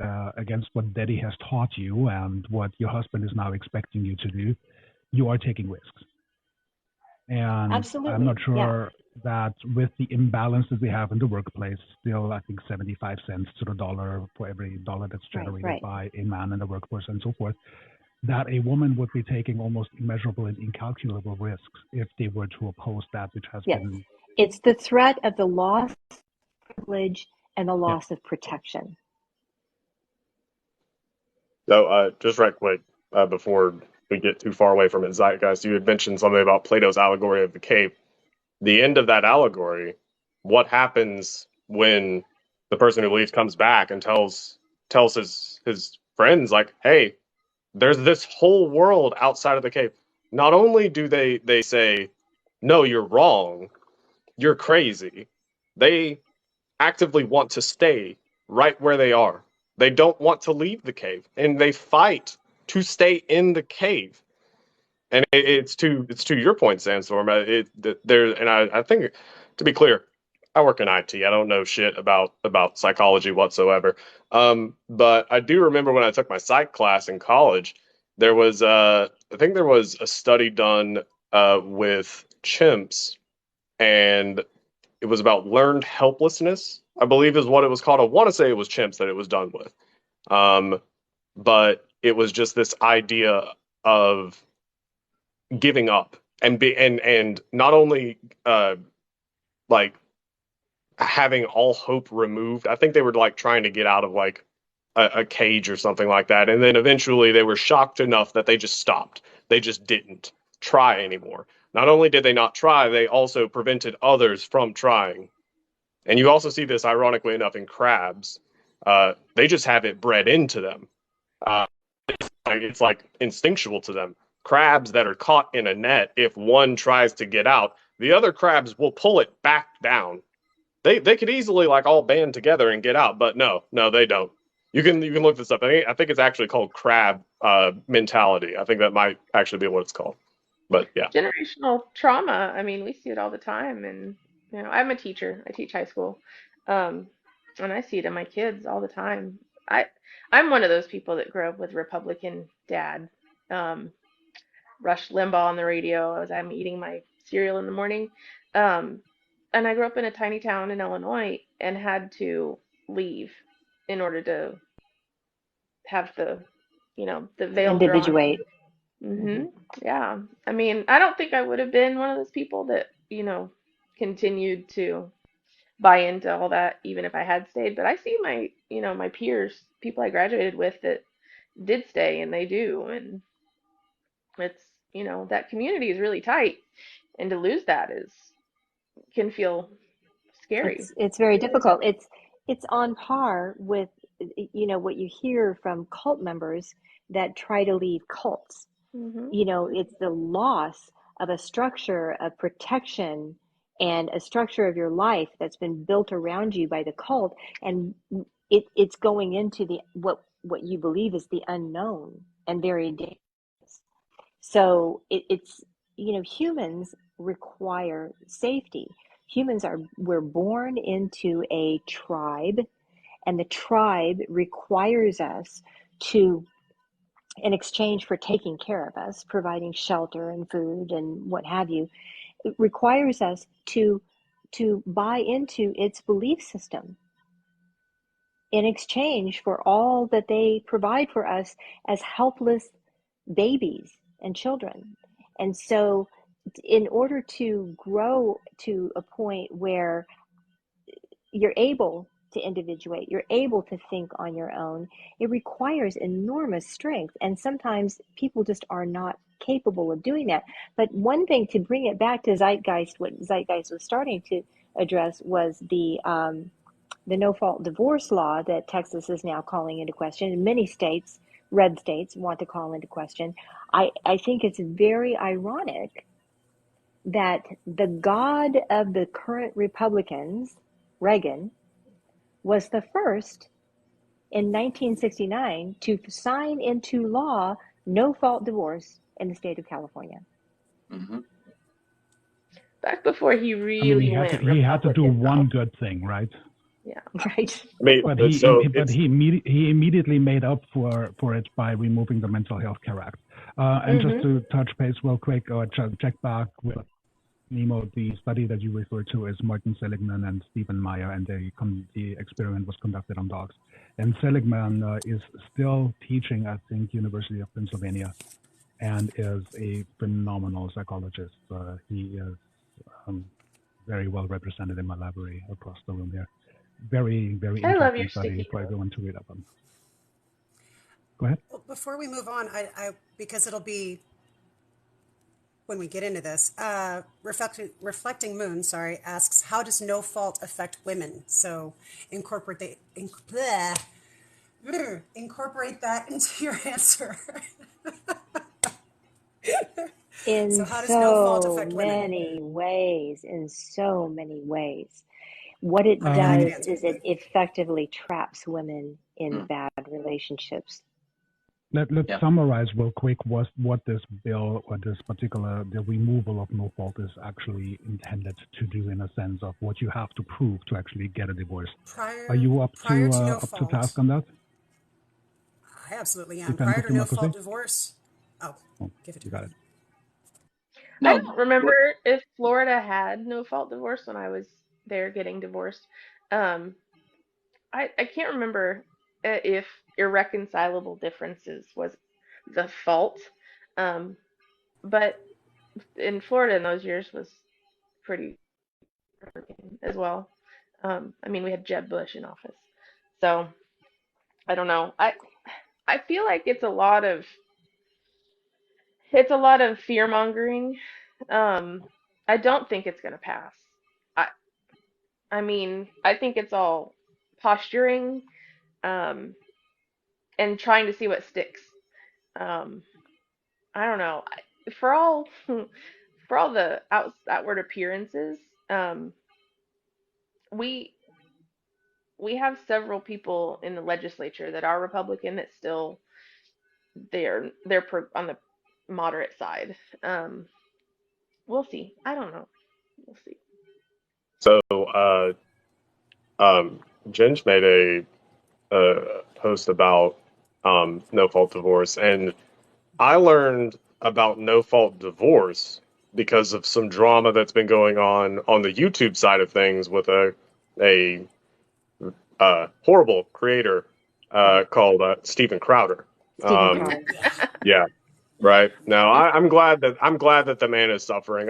what daddy has taught you and what your husband is now expecting you to do, you are taking risks. And absolutely. I'm not sure that with the imbalance that we have in the workplace, still, I think 75 cents to the dollar for every dollar that's generated by a man in the workforce and so forth, that a woman would be taking almost immeasurable and incalculable risks if they were to oppose that which has been. It's the threat of the loss of privilege and the loss of protection. So, just right quick, before we get too far away from it, Zeitgeist, you had mentioned something about Plato's allegory of the cave. The end of that allegory, what happens when the person who leaves comes back and tells his friends, like, hey, there's this whole world outside of the cave. Not only do they say, no, you're wrong, you're crazy, they actively want to stay right where they are. They don't want to leave the cave, and they fight to stay in the cave. And it's to your point, Sandstorm. I think, to be clear, I work in IT. I don't know shit about psychology whatsoever. But I do remember when I took my psych class in college, there was I think there was a study done with chimps, and it was about learned helplessness, I believe is what it was called. I want to say it was chimps that it was done with. But it was just this idea of giving up and not only like having all hope removed. I think they were like trying to get out of like a cage or something like that, and then eventually they were shocked enough that they just stopped. They just didn't try anymore. Not only did they not try, they also prevented others from trying. And you also see this, ironically enough, in crabs. They just have it bred into them. Uh, it's like instinctual to them. Crabs that are caught in a net, if one tries to get out, the other crabs will pull it back down. They could easily like all band together and get out, but no, they don't. You can look this up. I think it's actually called crab mentality. I think that might actually be what it's called. But yeah, Generational trauma. I mean, we see it all the time, and I'm a teacher. I teach high school, um, and I see it in my kids all the time. I I'm one of those people that grew up with Republican dad. Um, Rush Limbaugh on the radio as I'm eating my cereal in the morning. Um, and I grew up in a tiny town in Illinois and had to leave in order to have the veil drawn. Individuate. hmm Yeah. I mean, I don't think I would have been one of those people that, continued to buy into all that even if I had stayed. But I see my peers, people I graduated with that did stay and they do. And it's, that community is really tight. And to lose that can feel scary. It's very difficult. It's on par with what you hear from cult members that try to leave cults. hmm It's the loss of a structure of protection and a structure of your life that's been built around you by the cult, and it's going into the what you believe is the unknown and very dangerous. So it's humans require safety. We're born into a tribe, and the tribe requires us to, in exchange for taking care of us, providing shelter and food and what have you, it requires us to buy into its belief system. in exchange for all that they provide for us as helpless babies and children. And so in order to grow to a point where you're able to individuate, you're able to think on your own, it requires enormous strength. And sometimes people just are not capable of doing that. But one thing, to bring it back to Zeitgeist, what Zeitgeist was starting to address was the no-fault divorce law that Texas is now calling into question, and many states, red states, want to call into question. I think it's very ironic that the god of the current Republicans, Reagan, was the first in 1969 to sign into law no-fault divorce in the state of California. Mm-hmm. Back before he really he had to do one good thing, right? Yeah. Right. But he immediately made up for it by removing the Mental Health Care Act. And just to touch base real quick, or check back with Nemo, the study that you referred to is Martin Seligman and Stephen Meyer, and the experiment was conducted on dogs. And Seligman is still teaching at, I think, University of Pennsylvania, and is a phenomenal psychologist. He is very well represented in my library across the room here. Very, very interesting study for everyone to read up on. Go ahead. Well, before we move on, I because it'll be when we get into this. Reflecting Moon, asks, how does no fault affect women? So incorporate that into your answer. In so how does no fault affect many ways, What it does is it effectively traps women in bad relationships. Let's summarize real quick what this bill, or this particular, the removal of no fault is actually intended to do, in a sense of what you have to prove to actually get a divorce. Are you up to task on that? I absolutely am. Prior to no fault divorce. Oh, give it to me. You got it. No. I don't remember if Florida had no fault divorce when I was there getting divorced. I can't remember if irreconcilable differences was the fault. But in Florida in those years was pretty as well. We had Jeb Bush in office. So I don't know. I feel like it's a lot of fear mongering. I don't think it's gonna pass. I think it's all posturing, and trying to see what sticks. I don't know. For all the outward appearances, we have several people in the legislature that are Republican that still they're on the moderate side. We'll see. I don't know. We'll see. So, Ginge made a post about no fault divorce, and I learned about no fault divorce because of some drama that's been going on the YouTube side of things with a horrible creator called Steven Crowder. Yeah. Right. Now, I'm glad that the man is suffering.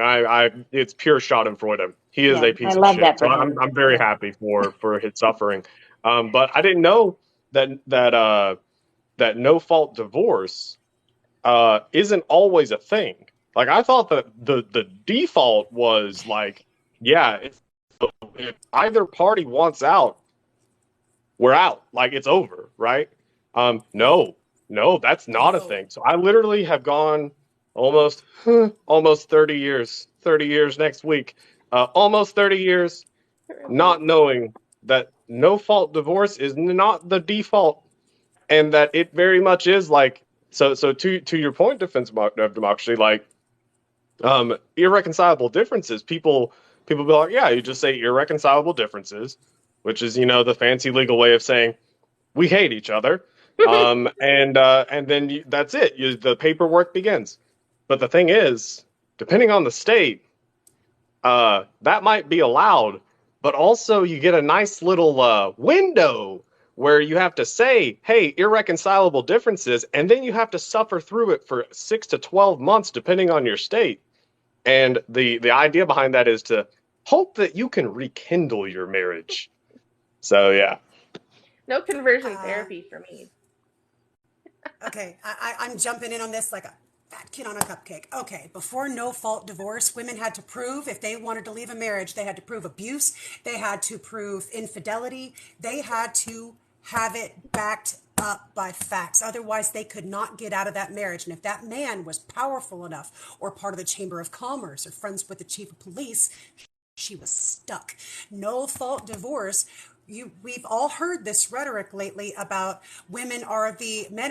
It's pure Schadenfreude. He is a piece of shit. So I'm very happy for his suffering. But I didn't know that no fault divorce isn't always a thing. Like, I thought that the default was like, yeah, if either party wants out, we're out. Like, it's over, right? No, that's not a thing. So I literally have gone almost 30 years next week, almost 30 years not knowing that no fault divorce is not the default, and that it very much is like, so to your point, defense of democracy, like irreconcilable differences, people be like, yeah, you just say irreconcilable differences, which is, the fancy legal way of saying we hate each other. And then that's it. The paperwork begins. But the thing is, depending on the state, that might be allowed, but also you get a nice little window where you have to say, hey, irreconcilable differences, and then you have to suffer through it for 6 to 12 months, depending on your state. And the idea behind that is to hope that you can rekindle your marriage. So, yeah. No conversion therapy for me. Okay, I'm jumping in on this like a fat kid on a cupcake. Okay, before no-fault divorce, women had to prove if they wanted to leave a marriage, they had to prove abuse, they had to prove infidelity, they had to have it backed up by facts. Otherwise, they could not get out of that marriage. And if that man was powerful enough or part of the Chamber of Commerce or friends with the chief of police, she was stuck. No-fault divorce. We've all heard this rhetoric lately about men are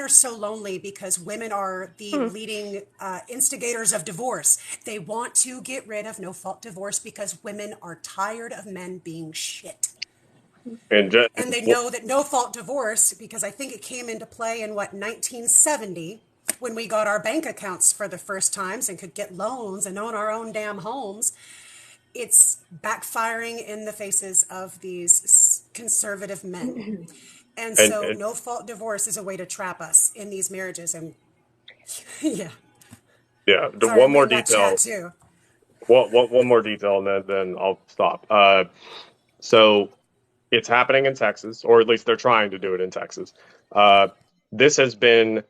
so lonely because women are the leading instigators of divorce. They want to get rid of no-fault divorce because women are tired of men being shit. And they know that no-fault divorce, because I think it came into play in 1970, when we got our bank accounts for the first times and could get loans and own our own damn homes. It's backfiring in the faces of these conservative men. And so no-fault divorce is a way to trap us in these marriages. And yeah. Yeah. Sorry, one more detail. One more detail, and then I'll stop. So it's happening in Texas, or at least they're trying to do it in Texas. This has been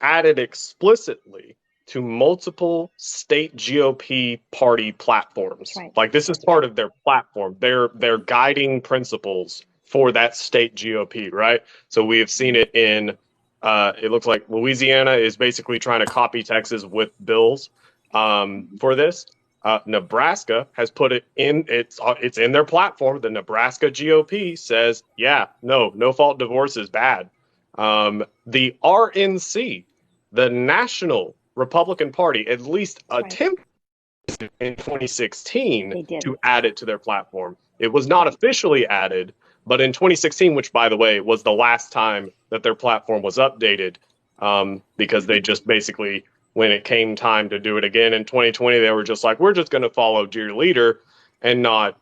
added explicitly to multiple state GOP party platforms. Right. Like, this is part of their platform, their guiding principles for that state GOP, right? So we have seen it in, it looks like Louisiana is basically trying to copy Texas with bills for this. Nebraska has put it in, it's in their platform. The Nebraska GOP says, no-fault divorce is bad. The RNC, the National Republican Party, at least attempted in 2016 to add it to their platform. It was not officially added, but in 2016, which, by the way, was the last time that their platform was updated, because they just basically, when it came time to do it again in 2020, they were just like, we're just going to follow dear leader and not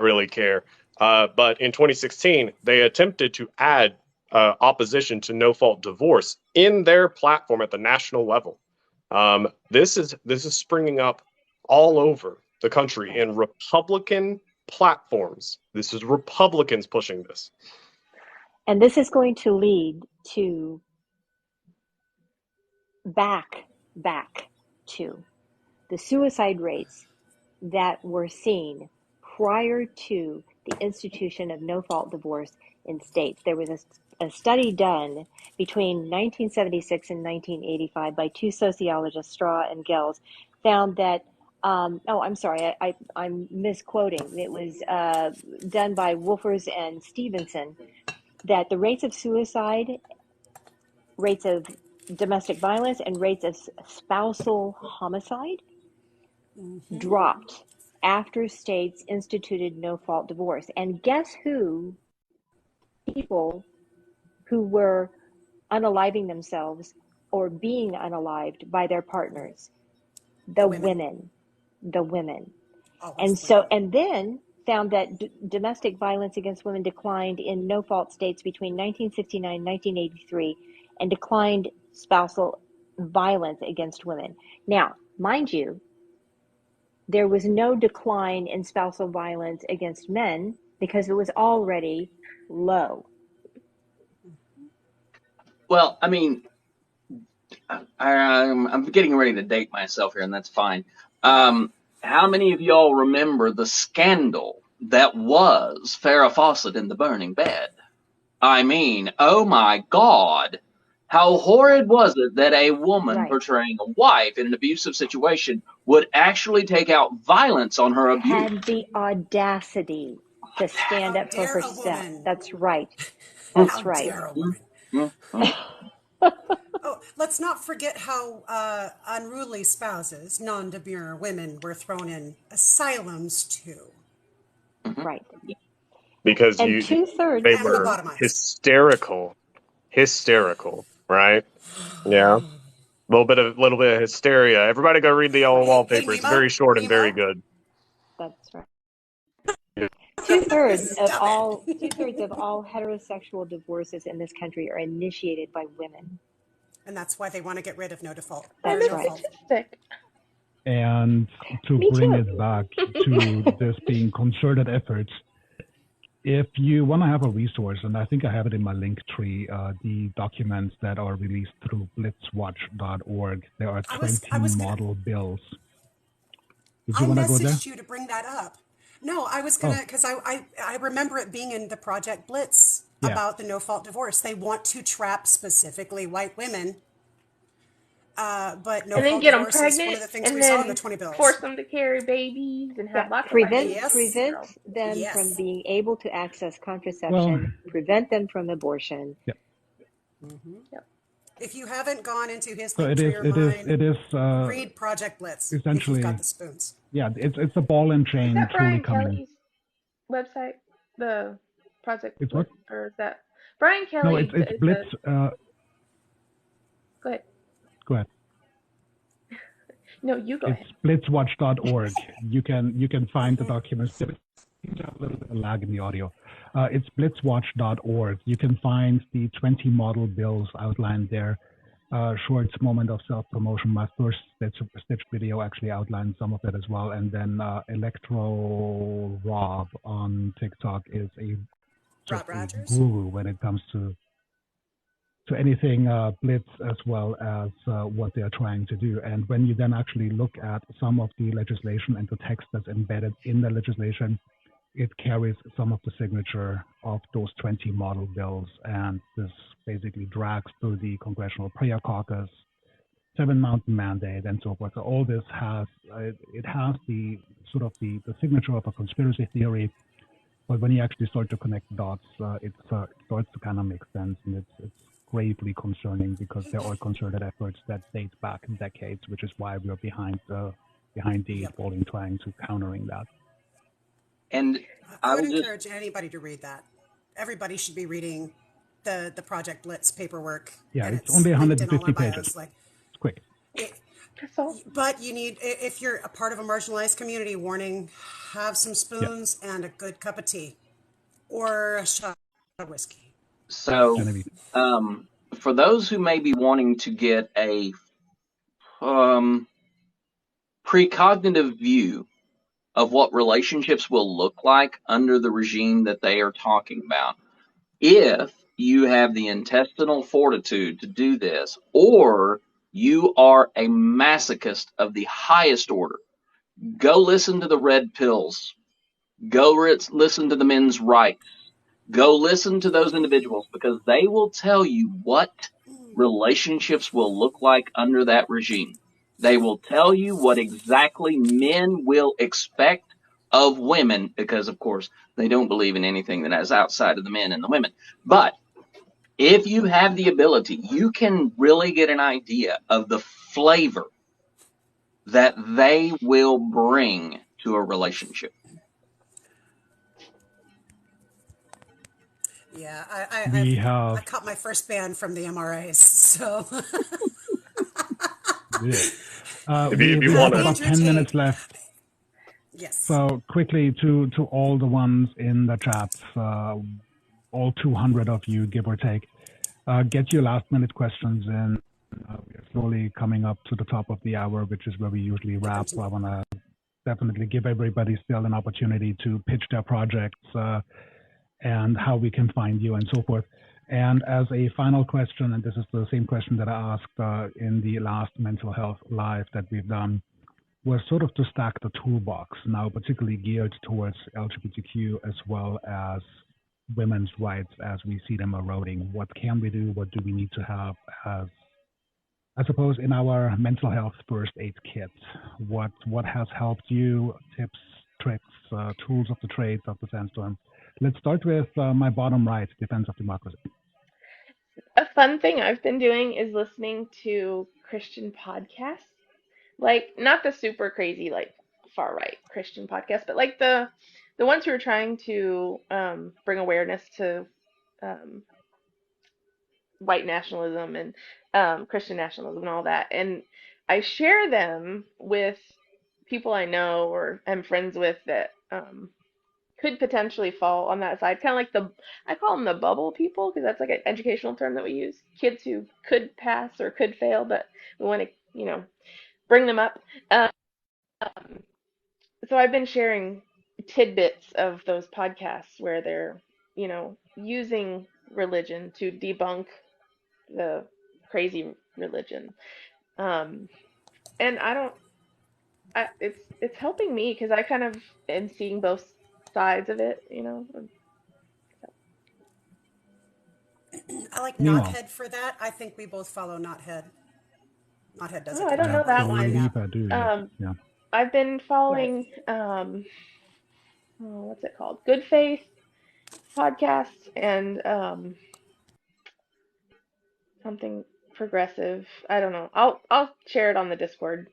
really care. But in 2016, they attempted to add opposition to no-fault divorce in their platform at the national level. This is springing up all over the country in Republican platforms. This is Republicans pushing this. And this is going to lead to back to the suicide rates that were seen prior to the institution of no-fault divorce in states. There was a study done between 1976 and 1985 by two sociologists, Straw and Gels, found that, I'm sorry, I'm misquoting. It was done by Wolfers and Stevenson, that the rates of suicide, rates of domestic violence, and rates of spousal homicide dropped after states instituted no-fault divorce. And guess who? People who were unaliving themselves or being unalived by their partners. The women. And then found that domestic violence against women declined in no-fault states between 1969 and 1983, and declined spousal violence against women. Now, mind you, there was no decline in spousal violence against men because it was already low. Well, I mean, I'm getting ready to date myself here, and that's fine. How many of y'all remember the scandal that was Farrah Fawcett in the burning bed? I mean, oh my God, how horrid was it that a woman portraying a wife in an abusive situation would actually take out violence on her abuse? Had the audacity to stand up for herself. That's right. That's right. Oh, let's not forget how unruly spouses, non-demure women, were thrown in asylums too. Right. Because and two-thirds they were hysterical, right? Yeah. A little bit of hysteria. Everybody go read the Yellow Wallpaper. It's very short and very good. That's right. two-thirds of Stop all it. two-thirds of all heterosexual divorces in this country are initiated by women. And that's why they want to get rid of no default. That's I'm a right. statistic. And to Me bring too. it back to this being concerted efforts, if you want to have a resource, and I think I have it in my link tree, the documents that are released through blitzwatch.org, there are I 20 was gonna. model bills. Did you I want to go there? messaged you to bring that up. No, I was Oh, gonna because I remember it being in the Project Blitz yeah. about the no fault divorce. They want to trap specifically white women, but no And then fault get them divorce is one pregnant of the things and we saw in the then 20 force bills. them to carry babies and Yeah, have lots of pregnancies with Yes, 18-year-olds. prevent them from yes. being able to access Well, contraception, prevent them from abortion. yeah. Yep. If you haven't gone into his So link tree or mine, it is read Project Blitz if you've got essentially, the spoons. yeah, it's a ball and Is chain that truly Brian coming. Kelly's website? The Project It's what? Blitz, or is that Brian No, Kelly it's is Blitz. a go ahead. Go ahead. No, you go It's ahead. blitzwatch.org. You can find the documents. Seems to have a little bit of lag in the audio. It's blitzwatch.org. You can find the 20 model bills outlined there. Short moment of self-promotion. My first Stitch video actually outlined some of that as well. And then Electro Rob on TikTok is just Rob a Rogers. guru when it comes to anything Blitz as well as what they are trying to do. And when you then actually look at some of the legislation and the text that's embedded in the legislation, it carries some of the signature of those 20 model bills. And this basically drags through the Congressional Prayer Caucus, Seven Mountain Mandate, and so forth. So all this has, it has the sort of the signature of a conspiracy theory. But when you actually start to connect dots, it starts to kind of make sense, and it's gravely concerning because there are concerted efforts that date back decades, which is why we are behind the eight ball in trying to countering that. And I I would will just encourage anybody to read that. Everybody should be reading the Project Blitz paperwork. Yeah, And it's only linked in all 150 our pages. bios. Like, It's quick. That's all. but you need, if you're a part of a marginalized community, warning, have some Yeah. spoons and a good cup of tea or a shot of whiskey. so Genevieve. for those who may be wanting to get a um, precognitive view of what relationships will look like under the regime that they are talking about, if you have the intestinal fortitude to do this, or you are a masochist of the highest order, go listen to the red pills. Go listen to the men's rights. Go listen to those individuals because they will tell you what relationships will look like under that regime. They will tell you what exactly men will expect of women because, of course, they don't believe in anything that is outside of the men and the women. But if you have the ability, you can really get an idea of the flavor that they will bring to a relationship. Yeah, We I have caught my first ban from the MRAs, so If we you have want to, about 10 minutes left. yes. So quickly to all the ones in the chat, all 200 of you, give or take, get your last minute questions in. We are slowly coming up to the top of the hour, which is where we usually wrap. I want to definitely give everybody still an opportunity to pitch their projects and how we can find you and so forth. And as a final question, and this is the same question that I asked in the last mental health live that we've done, was sort of to stack the toolbox, now particularly geared towards LGBTQ as well as women's rights as we see them eroding. What can we do? What do we need to have as, I suppose, in our mental health first aid kit? What has helped you? Tips, tricks, tools of the trades of the Sandstorm. Let's start with my bottom right, Defense of Democracy. A fun thing I've been doing is listening to Christian podcasts. Like not the super crazy like far right Christian podcasts, but like the ones who are trying to bring awareness to um, white nationalism and Christian nationalism and all that. And I share them with people I know or am friends with that could potentially fall on that side. Kind of like I call them the bubble people because that's like an educational term that we use. Kids who could pass or could fail, but we want to, bring them up. Um, so I've been sharing tidbits of those podcasts where they're, using religion to debunk the crazy religion. Um, and it's helping me because I kind of am seeing both sides of it. I like Nemo. Knothead for that. I think we both follow Knothead. Knothead does a Oh, I good don't I know job with that it. one. believe Yeah. I do, yes. Um, Yeah. I've been Yes. following what's it called? Good Faith podcasts and something progressive. I don't know. I'll share it on the Discord.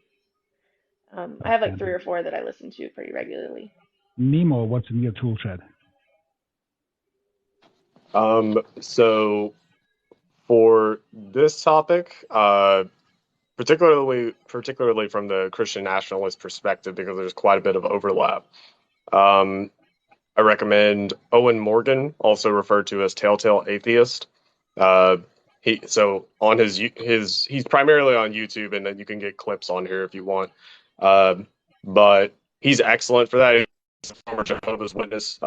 I have like 3 Outstanding. or 4 that I listen to pretty regularly. Nemo, what's in your tool shed? So for this topic, particularly from the Christian nationalist perspective, because there's quite a bit of overlap. I recommend Owen Morgan, also referred to as Telltale Atheist. On he's primarily on YouTube, and then you can get clips on here if you want. But he's excellent for that. He's a former Jehovah's Witness,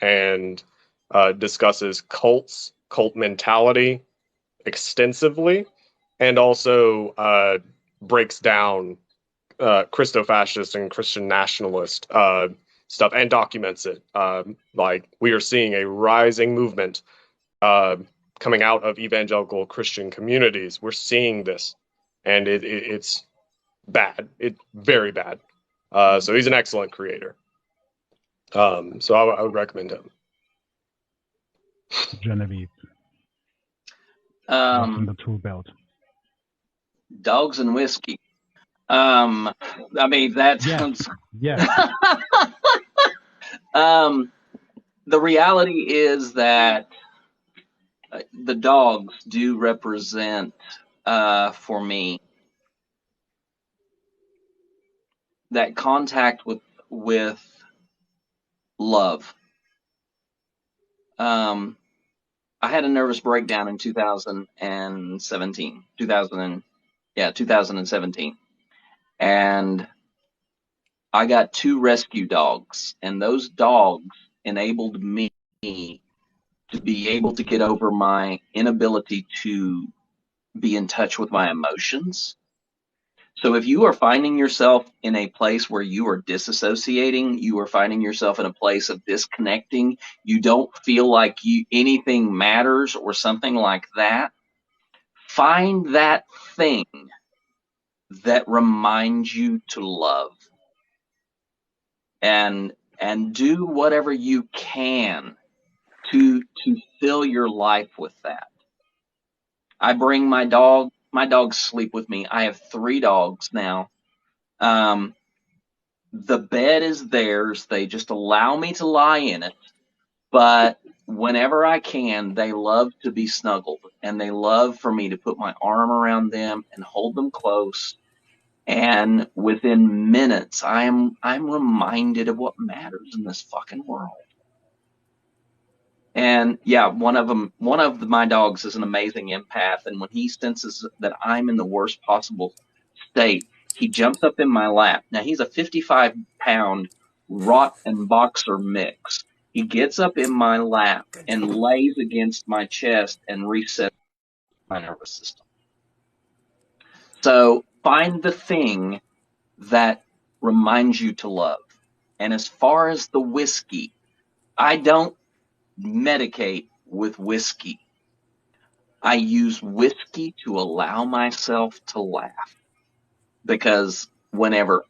and discusses cult mentality extensively, and also breaks down Christo-fascist and Christian nationalist stuff and documents it. Like we are seeing a rising movement coming out of evangelical Christian communities. We're seeing this, and it's bad. It's very bad. So he's an excellent creator. So I would recommend him. Genevieve, what's in Um, the tool belt? Dogs and whiskey. I mean, that Yes. sounds. Yes. The reality is that the dogs do represent, for me, that contact with love. I had a nervous breakdown in 2017, 2017, and I got 2 rescue dogs, and those dogs enabled me to be able to get over my inability to be in touch with my emotions. So if you are finding yourself in a place where you are disassociating, you are finding yourself in a place of disconnecting, you don't feel like anything matters or something like that, find that thing that reminds you to love, and do whatever you can to fill your life with that. I bring my dogs sleep with me. I have 3 dogs now. The bed is theirs. They just allow me to lie in it. But whenever I can, they love to be snuggled, and they love for me to put my arm around them and hold them close. And within minutes, I'm reminded of what matters in this fucking world. And yeah, one of my dogs is an amazing empath, and when he senses that I'm in the worst possible state, he jumps up in my lap. Now he's a 55-pound Rot and Boxer mix. He gets up in my lap Good and dog. lays against my chest and resets my nervous system. So find the thing that reminds you to love. And as far as the whiskey, I don't medicate with whiskey. I use whiskey to allow myself to laugh, because whenever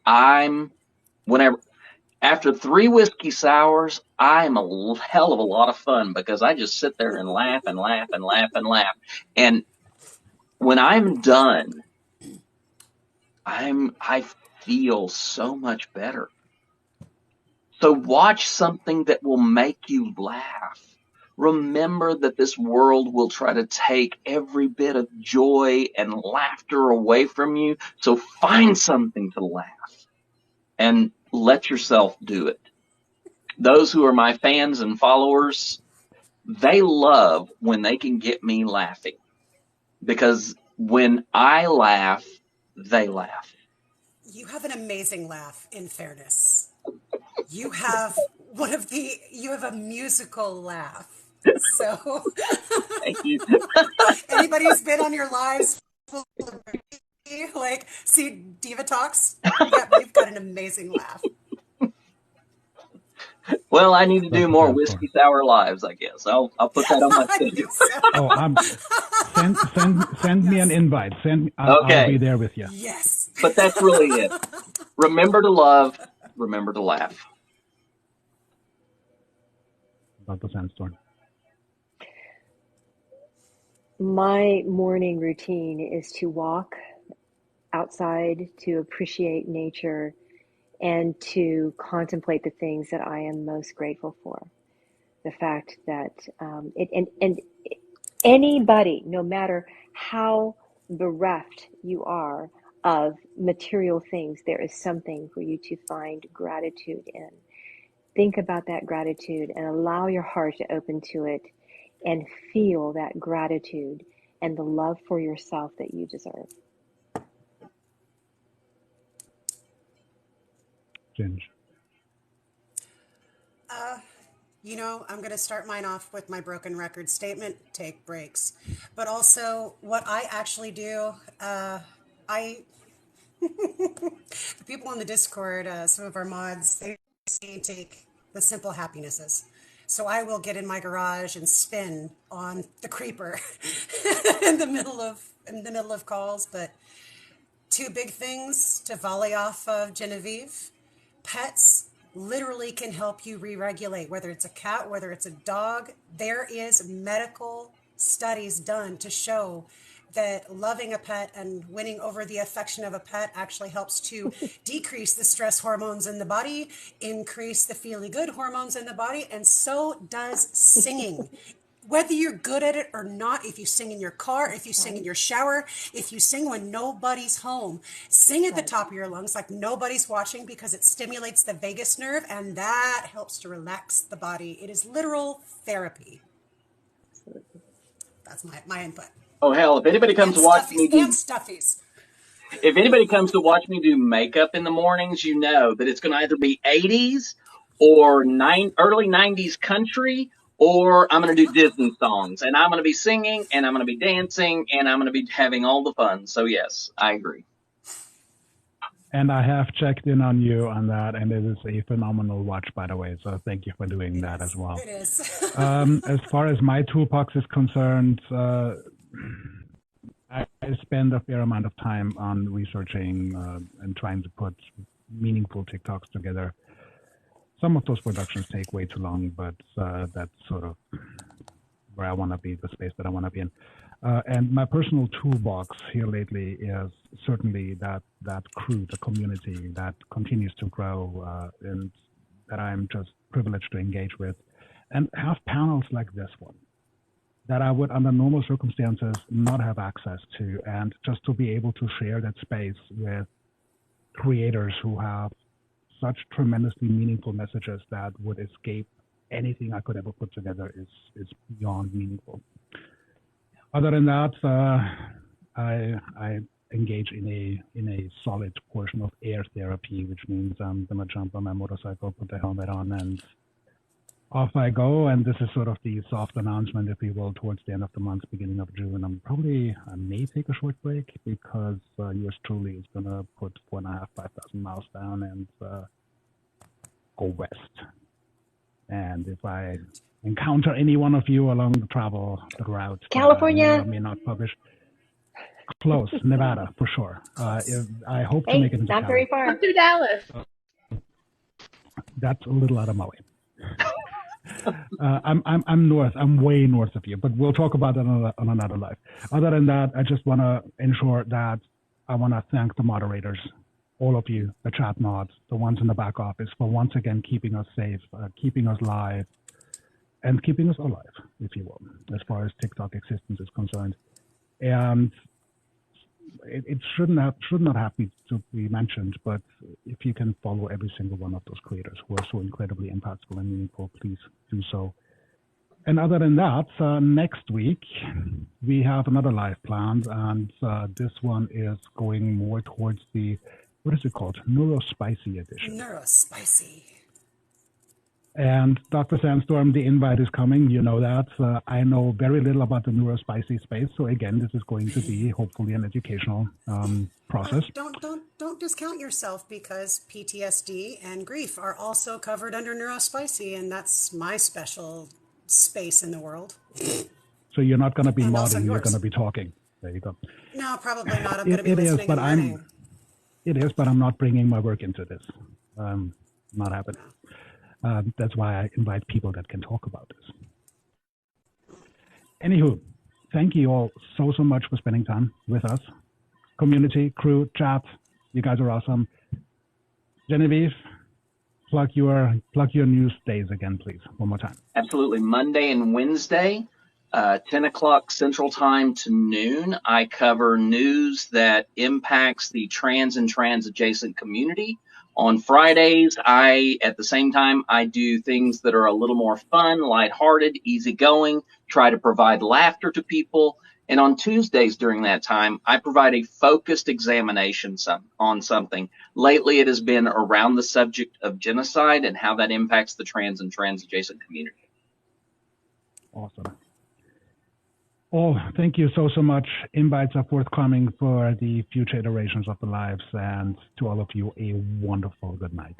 after 3 whiskey sours, I'm a hell of a lot of fun, because I just sit there and laugh and laugh and laugh and laugh. And when I'm done, I feel so much better. So watch something that will make you laugh. Remember that this world will try to take every bit of joy and laughter away from you. So find something to laugh and let yourself do it. those who are my fans and followers, they love when they can get me laughing, because when I laugh, they laugh. You have an amazing laugh, in fairness. You have you have a musical laugh. So Thank you. anybody who's been on your lives will agree, like, see Diva Talks? Yeah, you've got an amazing laugh. Well, I need to do more That's whiskey sour lives, I guess. I'll put that on my I schedule. think so. Oh, send me an invite. I'll Okay. be there with you. Yes. But that's really it. Remember to love, remember to laugh. Dr. Sandstorm. My morning routine is to walk outside, to appreciate nature, and to contemplate the things that I am most grateful for. The fact that and anybody, no matter how bereft you are of material things, there is something for you to find gratitude in. Think about that gratitude and allow your heart to open to it and feel that gratitude and the love for yourself that you deserve. Ginge. You know, I'm going to start mine off with my broken record statement, take breaks. But also, what I actually do, the people on the Discord, some of our mods, they take the simple happinesses. So I will get in my garage and spin on the creeper in the middle of calls. But two big things to volley off of Genevieve: pets literally can help you re-regulate, whether it's a cat, whether it's a dog. There is medical studies done to show that loving a pet and winning over the affection of a pet actually helps to decrease the stress hormones in the body, increase the feely good hormones in the body, and so does singing. Whether you're good at it or not, if you sing in your car, if you sing in your shower, if you sing when nobody's home, sing at the top of your lungs like nobody's watching, because it stimulates the vagus nerve and that helps to relax the body. It is literal therapy. That's my input. Oh, hell, if anybody comes to watch me do... And stuffies. If anybody comes to watch me do makeup in the mornings, you know that it's going to either be 80s or early 90s country, or I'm going to do Disney songs, and I'm going to be singing, and I'm going to be dancing, and I'm going to be having all the fun. So yes, I agree. And I have checked in on you on that, and it is a phenomenal watch, by the way. So thank you for doing that as well. It is. As far as my toolbox is concerned, I spend a fair amount of time on researching and trying to put meaningful TikToks together. Some of those productions take way too long, but that's sort of where I want to be, the space that I want to be in. And my personal toolbox here lately is certainly that crew, the community that continues to grow and that I'm just privileged to engage with, and have panels like this one that I would, under normal circumstances, not have access to, and just to be able to share that space with creators who have such tremendously meaningful messages that would escape anything I could ever put together is beyond meaningful. Other than that, I engage in a solid portion of air therapy, which means I'm gonna jump on my motorcycle, put the helmet on, and off I go. And this is sort of the soft announcement, if you will, towards the end of the month, beginning of June. I may take a short break because yours truly is gonna put 5,000 miles down and go west. And if I encounter any one of you along the route, California, may not publish. Close, Nevada for sure. I hope to make it into not Cali. very far. Come through Dallas. That's a little out of my way. I'm north. I'm way north of you, but we'll talk about that on another live. Other than that, I just want to ensure that I want to thank the moderators, all of you, the chat mods, the ones in the back office, for once again keeping us safe, keeping us live, and keeping us alive, if you will, as far as TikTok existence is concerned. And it should not have to be mentioned, but if you can follow every single one of those creators who are so incredibly impactful and meaningful, please do so. And other than that, next week we have another live planned, and this one is going more towards the, what is it called? Neurospicy edition. Neurospicy. And Dr. Sandstorm, the invite is coming. You know that. I know very little about the neurospicy space. So again, this is going to be hopefully an educational process. Don't discount yourself, because PTSD and grief are also covered under neurospicy, and that's my special space in the world. So you're not going to be modding, you're going to be talking. There you go. No, probably not. I'm going to be listening and learning. It is, but I'm not bringing my work into this. Not happening. That's why I invite people that can talk about this. Anywho, thank you all so much for spending time with us. Community, crew, chat, you guys are awesome. Genevieve, plug your news days again, please, one more time. Absolutely. Monday and Wednesday, 10 o'clock Central Time to noon, I cover news that impacts the trans and trans-adjacent community. On Fridays, at the same time, I do things that are a little more fun, lighthearted, easygoing, try to provide laughter to people. And on Tuesdays during that time, I provide a focused examination on something. Lately, it has been around the subject of genocide and how that impacts the trans and trans-adjacent community. Awesome. Oh, thank you so much. Invites are forthcoming for the future iterations of the lives, and to all of you, a wonderful good night.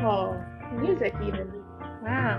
Oh, music even. Wow.